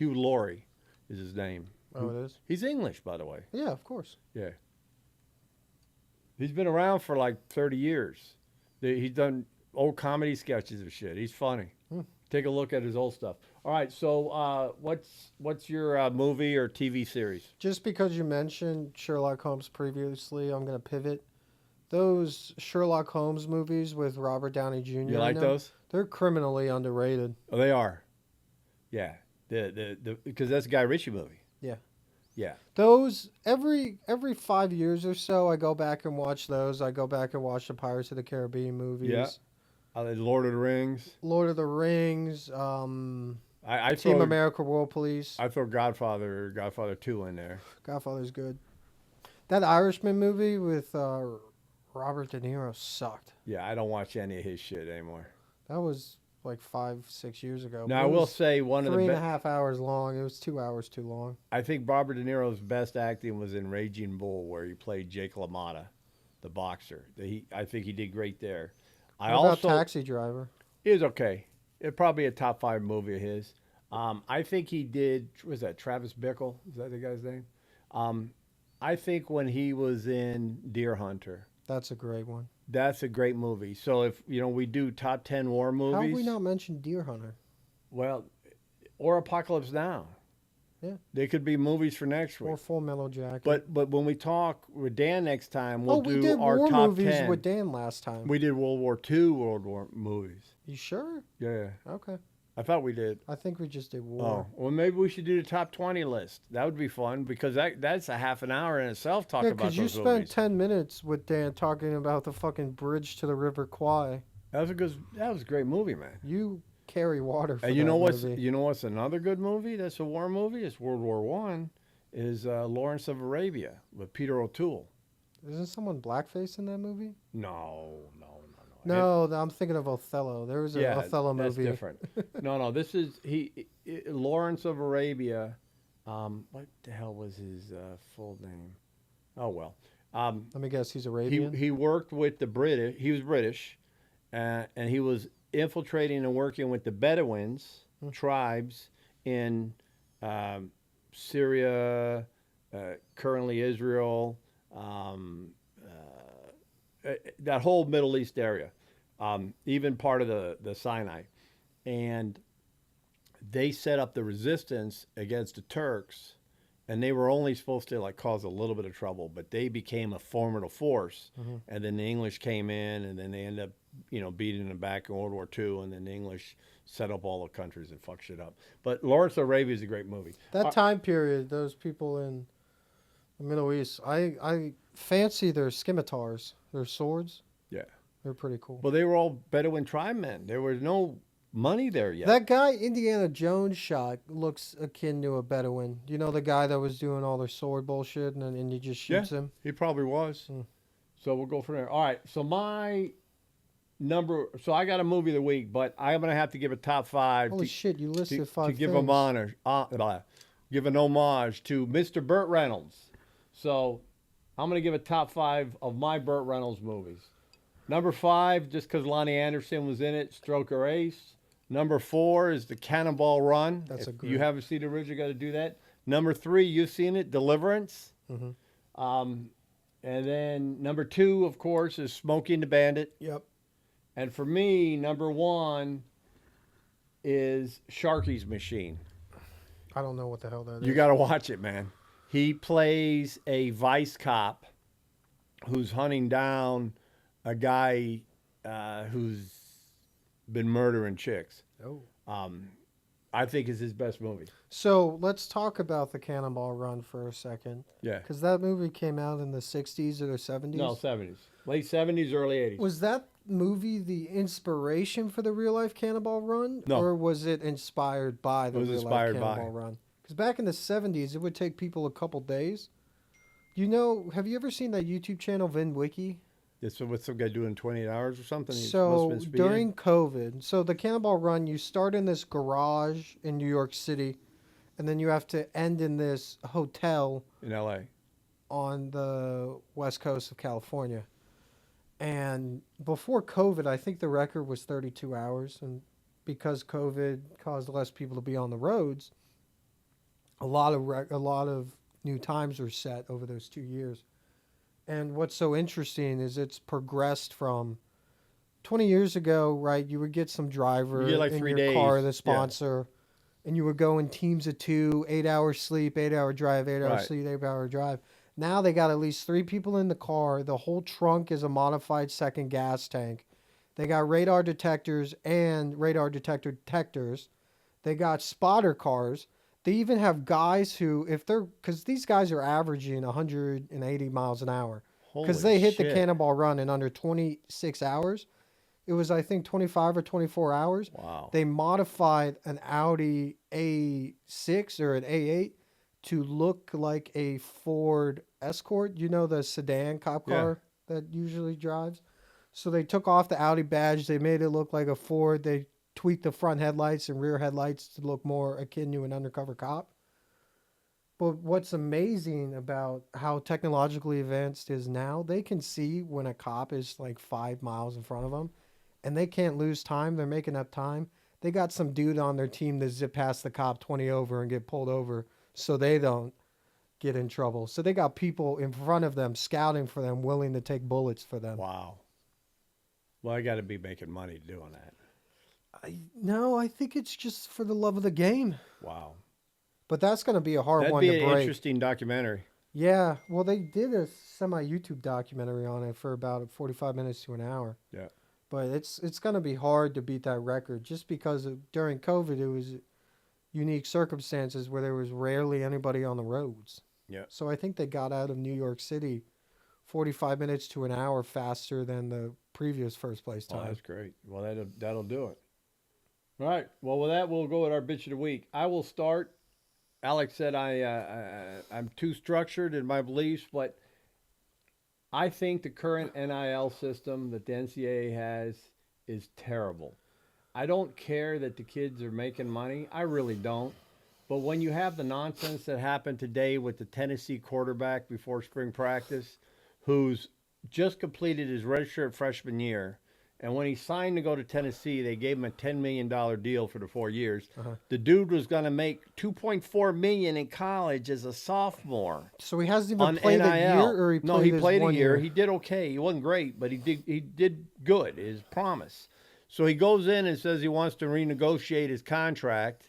Laurie is his name. Oh, it is? He's English, by the way. Yeah, of course. Yeah. He's been around for like 30 years. He's done old comedy sketches and shit. He's funny. Take a look at his old stuff. All right, so what's your movie or TV series? Just because you mentioned Sherlock Holmes previously, I'm going to pivot. Those Sherlock Holmes movies with Robert Downey Jr. You like in them, those? They're criminally underrated. Oh, they are. Yeah. Because that's a Guy Ritchie movie. Yeah. Yeah. Those every 5 years or so, I go back and watch those. I go back and watch the Pirates of the Caribbean movies. Yeah. Lord of the Rings. Lord of the Rings. I Team throw America World Police. I throw Godfather 2 in there. Godfather's good. That Irishman movie with Robert De Niro sucked. Yeah, I don't watch any of his shit anymore. That was like 5-6 years ago. Now, It I will was say one of the 3.5 hours long. It was 2 hours too long. I think Robert De Niro's best acting was in Raging Bull, where he played Jake LaMotta, the boxer. I think he did great there. What about Taxi Driver? He was okay. It's probably a top 5 movie of his. I think he did. Was that Travis Bickle? Is that the guy's name? I think when he was in Deer Hunter, That's a great one. that's a great movie. So if we do top 10 war movies, How have we not mentioned Deer Hunter? well, or Apocalypse Now. Yeah. They could be movies for next week. Or Full Metal Jacket? But when we talk with Dan next time, we'll we do did our war top movies 10. with Dan last time. We did World War II World War movies. You sure? Yeah, Okay. I thought we did. I think we just did Oh, war. well, maybe we should do the top 20 list. That would be fun because that's a half an hour in itself talking Yeah, about those because you movies. spent 10 minutes with Dan talking about the fucking bridge to the River Kwai. That was a great movie, man. You carry water for And that movie. what's another good movie that's a war movie? It's World War One. Is Lawrence of Arabia with Peter O'Toole. Isn't someone blackface in that movie? No. No, I'm thinking of Othello. There was an Othello that's movie. different. No, this is Lawrence of Arabia. What the hell was his full name? Oh well. Let me guess, he's Arabian? He worked with the British. He was British, and he was infiltrating and working with the Bedouins tribes in Syria, currently Israel, that whole Middle East area, even part of the Sinai. And they set up the resistance against the Turks, and they were only supposed to cause a little bit of trouble, but they became a formidable force. And then the English came in, and then they ended up, beating them back in World War II, and then the English set up all the countries and fucked shit up. But Lawrence of Arabia is a great movie. That time period, those people in the Middle East, I fancy their scimitars, their swords. Yeah. They're pretty cool. Well, they were all Bedouin tribe men. There was no money there yet. That guy Indiana Jones shot looks akin to a Bedouin. You know the guy that was doing all their sword bullshit and he just shoots him? He probably was. So we'll go from there. All right. So my So I got a movie of the week, but I'm gonna have to give a top 5. Holy shit, you listed to, 5 to give things. him honor, give an homage to Mr. Bert Reynolds. So I'm gonna give a top 5 of my Bert Reynolds movies. Number 5, just because Lonnie Anderson was in it, Stroker Ace. Number 4 is The Cannonball Run. That's if a great. you haven't seen it, Rich, you got to do that. Number 3, you've seen it, Deliverance. Mm-hmm. And then number 2, of course, is Smokey and the Bandit. Yep. And for me, number 1 is Sharky's Machine. I don't know what the hell that is. You got to watch it, man. He plays a vice cop who's hunting down a guy who's been murdering chicks. Oh. I think is his best movie. So let's talk about the Cannonball Run for a second. Yeah. Because that movie came out in the 60s or the 70s. No, 70s. Late 70s, early 80s. Was that movie the inspiration for the real life Cannonball Run? No. Or was it inspired by the It was real inspired life by. Cannonball Run? Because back in the 70s, it would take people a couple days. You know, have you ever seen that YouTube channel, Vin Wiki? Yeah, so what's some guy doing in 28 hours or something? He So must have been speeding? during COVID, so the Cannonball Run, you start in this garage in New York City, and then you have to end in this hotel in LA. on the west coast of California. And before COVID, I think the record was 32 hours. And because COVID caused less people to be on the roads, a lot of new times were set over those 2 years. And what's so interesting is it's progressed from 20 years ago, right? You would get some driver You get like in 3 your days. car, the Yeah. sponsor, and you would go in teams of 2, 8 hours sleep, 8 hour drive, 8 hour Right. sleep, 8 hour drive. Now they got at least 3 people in the car. The whole trunk is a modified second gas tank. They got radar detectors and radar detector detectors. They got spotter cars. They even have guys who, because these guys are averaging 180 miles an hour. Because Holy they hit the shit. Cannonball Run in under 26 hours. It was, I think, 25 or 24 hours. Wow. They modified an Audi A6 or an A8 to look like a Ford Escort. You know, the sedan cop Yeah. car that usually drives? So they took off the Audi badge. They made it look like a Ford. They tweaked the front headlights and rear headlights to look more akin to an undercover cop. But what's amazing about how technologically advanced is now, they can see when a cop is like 5 miles in front of them, and they can't lose time. They're making up time. They got some dude on their team to zip past the cop 20 over and get pulled over so they don't get in trouble. So they got people in front of them scouting for them, willing to take bullets for them. Wow. Well, I got to be making money doing that. No, I think it's just for the love of the game. Wow. But that's going to be a hard That'd one be to an break. interesting documentary. Yeah, well, they did a semi-YouTube documentary on it for about 45 minutes to an hour. Yeah. But it's going to be hard to beat that record just because during COVID, it was unique circumstances where there was rarely anybody on the roads. Yeah. So I think they got out of New York City 45 minutes to an hour faster than the previous first place Oh, time. that's great. Well, that'll do it. All right. Well, with that, we'll go with our bitch of the week. I will start. Alex said I'm too structured in my beliefs, but I think the current NIL system that the NCAA has is terrible. I don't care that the kids are making money. I really don't. But when you have the nonsense that happened today with the Tennessee quarterback before spring practice, who's just completed his redshirt freshman year, and when he signed to go to Tennessee, they gave him a $10 million deal for the 4 years. The dude was going to make $2.4 million in college as a sophomore. So he hasn't even On played NIL. a year, or he played No, he his played a 1 year. He did okay. He wasn't great, but he did good, his promise. So he goes in and says he wants to renegotiate his contract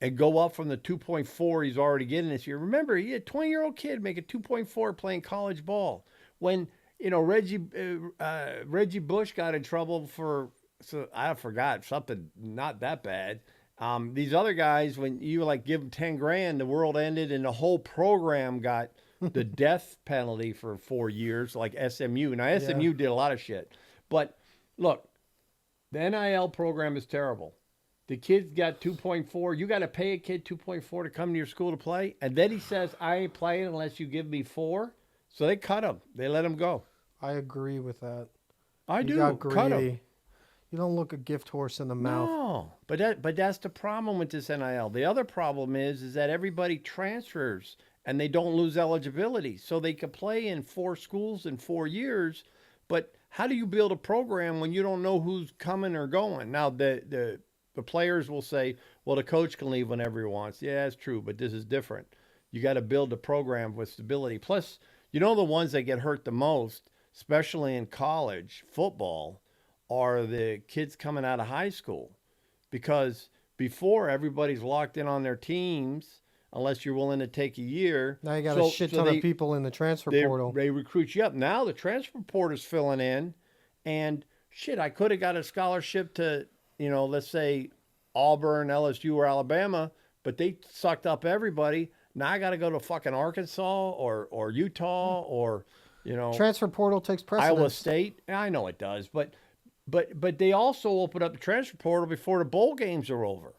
and go up from the 2.4 he's already getting this year. Remember, he had a 20-year-old kid making 2.4 playing college ball. When, Reggie Bush got in trouble I forgot, something not that bad. These other guys, when you give them 10 grand, the world ended and the whole program got the death penalty for 4 years, like SMU. Now, SMU did a lot of shit. But look, the NIL program is terrible. The kid's got 2.4. You got to pay a kid 2.4 to come to your school to play. And then he says, I ain't playing unless you give me 4. So they cut him. They let him go. I agree with that. I You do. got Cut 'em. greedy. You don't look a gift horse in the mouth. No, but that's the problem with this NIL. The other problem is that everybody transfers and they don't lose eligibility, so they could play in 4 schools in 4 years. But how do you build a program when you don't know who's coming or going? Now the players will say, "Well, the coach can leave whenever he wants." Yeah, that's true, but this is different. You got to build a program with stability. Plus, the ones that get hurt the most, especially in college football, are the kids coming out of high school, because before everybody's locked in on their teams unless you're willing to take a year. Now you got a shit ton of people in the transfer portal. They recruit you up. Now the transfer portal's filling in, and shit, I could have got a scholarship to, let's say Auburn, LSU, or Alabama, but they sucked up everybody. Now I got to go to fucking Arkansas or Utah or, Transfer portal takes precedence. Iowa State. I know it does, but they also open up the transfer portal before the bowl games are over.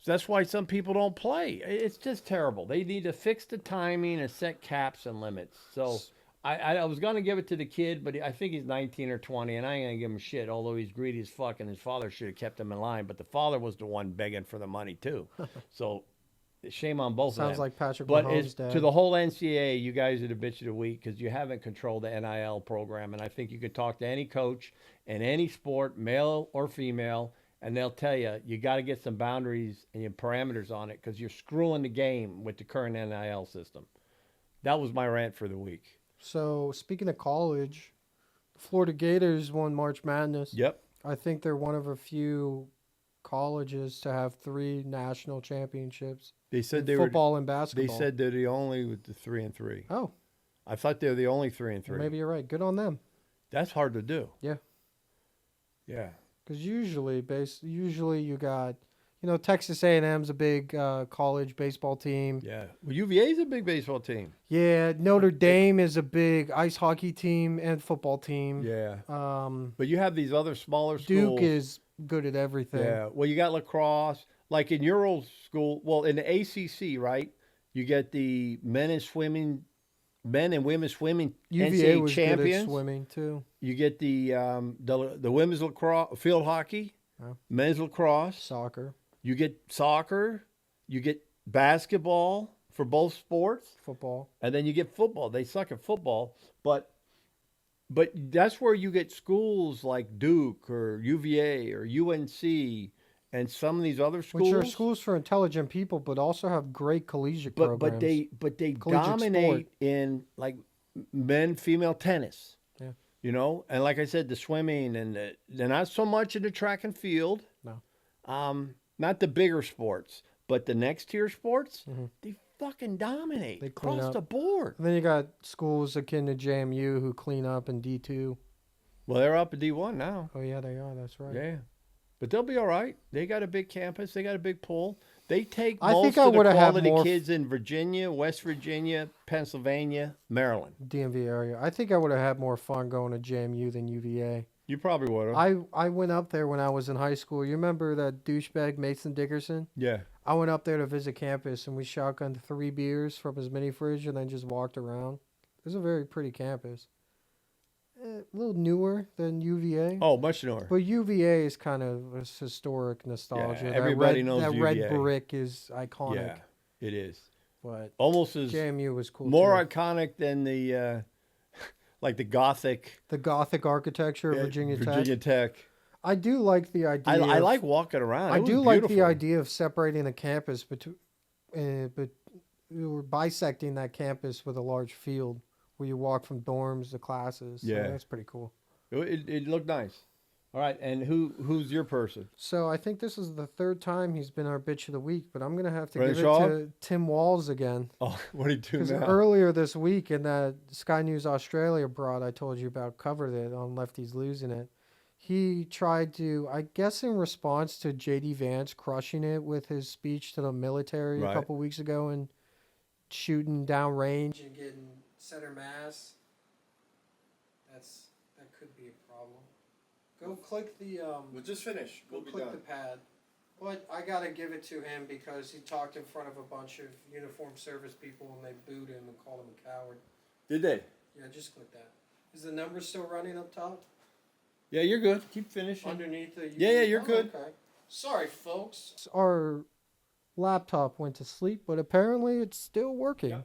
So that's why some people don't play. It's just terrible. They need to fix the timing and set caps and limits. So I was going to give it to the kid, but I think he's 19 or 20, and I ain't going to give him shit, although he's greedy as fuck, and his father should have kept him in line. But the father was the one begging for the money, too. So shame on both of them. Sounds like Patrick But Mahomes' dad. to the whole NCAA, you guys are the bitch of the week because you haven't controlled the NIL program. And I think you could talk to any coach in any sport, male or female, and they'll tell you, you got to get some boundaries and your parameters on it because you're screwing the game with the current NIL system. That was my rant for the week. So, speaking of college, Florida Gators won March Madness. Yep. I think they're one of a few colleges to have 3 national championships. They said in football and basketball. They said they're the only with the 3-3. Oh. I thought they were the only 3-3. Maybe you're right. Good on them. That's hard to do. Yeah. Yeah. Because usually you got, Texas A&M's a big college baseball team. Yeah. Well, UVA's a big baseball team. Yeah. Notre Dame is a big ice hockey team and football team. Yeah. But you have these other smaller schools. Duke is good at everything. Yeah. Well, you got lacrosse. Like in your old school, in the ACC, right? You get the men and women swimming UVA NCAA was champions. good at swimming too. You get the women's lacrosse, field hockey, men's lacrosse, Soccer, you get soccer, you get basketball for both sports, football, and then you get football. They suck at football, but that's where you get schools like Duke or UVA or UNC and some of these other schools, which are schools for intelligent people, but also have great collegiate programs. But they Collegiate dominate sport. in like female tennis. Yeah. And like I said, the swimming and they're not so much in the track and field. No. Not the bigger sports, but the next tier sports, Mm-hmm. they fucking dominate They clean across up. the board. And then you got schools akin to JMU who clean up in D2. Well, they're up at D1 now. Oh yeah, they are. That's right. Yeah. But they'll be all right. They got a big campus. They got a big pool. They take I most think I of the would've had quality more kids in Virginia, West Virginia, Pennsylvania, Maryland. DMV area. I think I would have had more fun going to JMU than UVA. You probably would have. I went up there when I was in high school. You remember that douchebag Mason Dickerson? Yeah. I went up there to visit campus and we shotgunned 3 beers from his mini fridge and then just walked around. It was a very pretty campus. A little newer than UVA. Oh, much newer. But UVA is kind of a historic nostalgia. Yeah, everybody knows that UVA. red brick is iconic. Yeah, it is. But Almost as JMU was cool more too. iconic than the like the Gothic The Gothic architecture of Virginia Tech. I do like the idea. I like walking around. I It was do like the beautiful. idea of separating the campus, but we were bisecting that campus with a large field where you walk from dorms to classes. Yeah. So that's pretty cool. It looked nice. All right, and who's your person? So I think this is the 3rd time he's been our bitch of the week, but I'm gonna have to Ready, give it Shaw? to Tim Walz again. Oh, what did he do Because now? earlier this week in that Sky News Australia broad I told you about, covered it on Lefties Losing It. He tried to, I guess in response to J.D. Vance crushing it with his speech to the military Right. a couple weeks ago and shooting down range and getting center mass. That could be a problem. Go click the We'll just finish. Go click the pad. But I gotta give it to him because he talked in front of a bunch of uniformed service people and they booed him and called him a coward. Did they? Yeah, just click that. Is the number still running up top? Yeah, you're good. Keep finishing. Underneath the... Yeah, you're good. Okay. Sorry, folks. Our laptop went to sleep, but apparently it's still working. Yeah.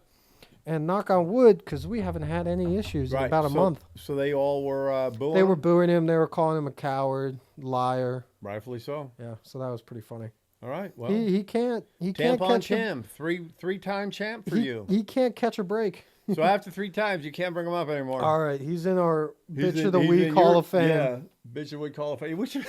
And knock on wood, because we haven't had any issues in about a month. So they all were booing They were him? booing him. They were calling him a coward, liar. Rightfully so. Yeah, so that was pretty funny. All right. Well, He can't tampon catch champ, three-time champ for you. He can't catch a break. So after 3 times, you can't bring him up anymore. All right, he's in our He's Bitch in- of the he's Week in Hall your- of Fame. Yeah, Bitch of the Week Hall of Fame. We should,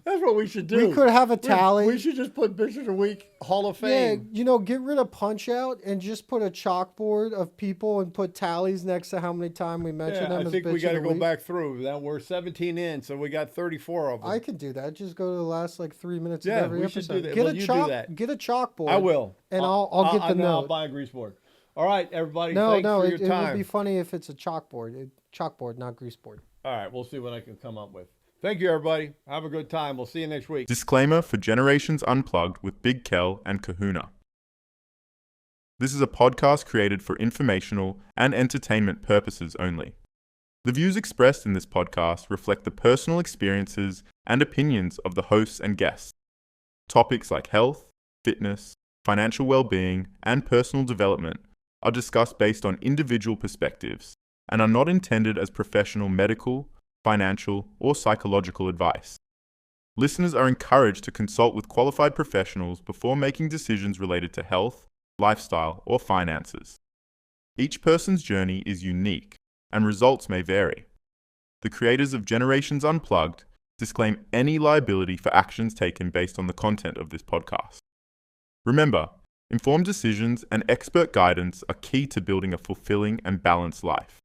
that's what we should do. We could have a tally. We should just put Bitch of the Week Hall of Fame. Yeah, get rid of Punch Out and just put a chalkboard of people and put tallies next to how many times we mentioned them I as think Bitch we got to of the go Week. back through. Now we're 17 in, so we got 34 of them. I could do that. Just go to the last 3 minutes Yeah, of every we episode. should do that. Get Well, a you do chalk. that. Get a chalkboard. I will. And I'll get the I'll note. buy a grease board. All right, everybody. No, thanks for it your would time. be funny if it's a chalkboard. Chalkboard, not grease board. All right, we'll see what I can come up with. Thank you, everybody. Have a good time. We'll see you next week. Disclaimer for Generations Unplugged with Big Kel and Kahuna. This is a podcast created for informational and entertainment purposes only. The views expressed in this podcast reflect the personal experiences and opinions of the hosts and guests. Topics like health, fitness, financial well-being, and personal development are discussed based on individual perspectives and are not intended as professional medical, financial, or psychological advice. Listeners are encouraged to consult with qualified professionals before making decisions related to health, lifestyle, or finances. Each person's journey is unique, and results may vary. The creators of Generations Unplugged disclaim any liability for actions taken based on the content of this podcast. Remember, informed decisions and expert guidance are key to building a fulfilling and balanced life.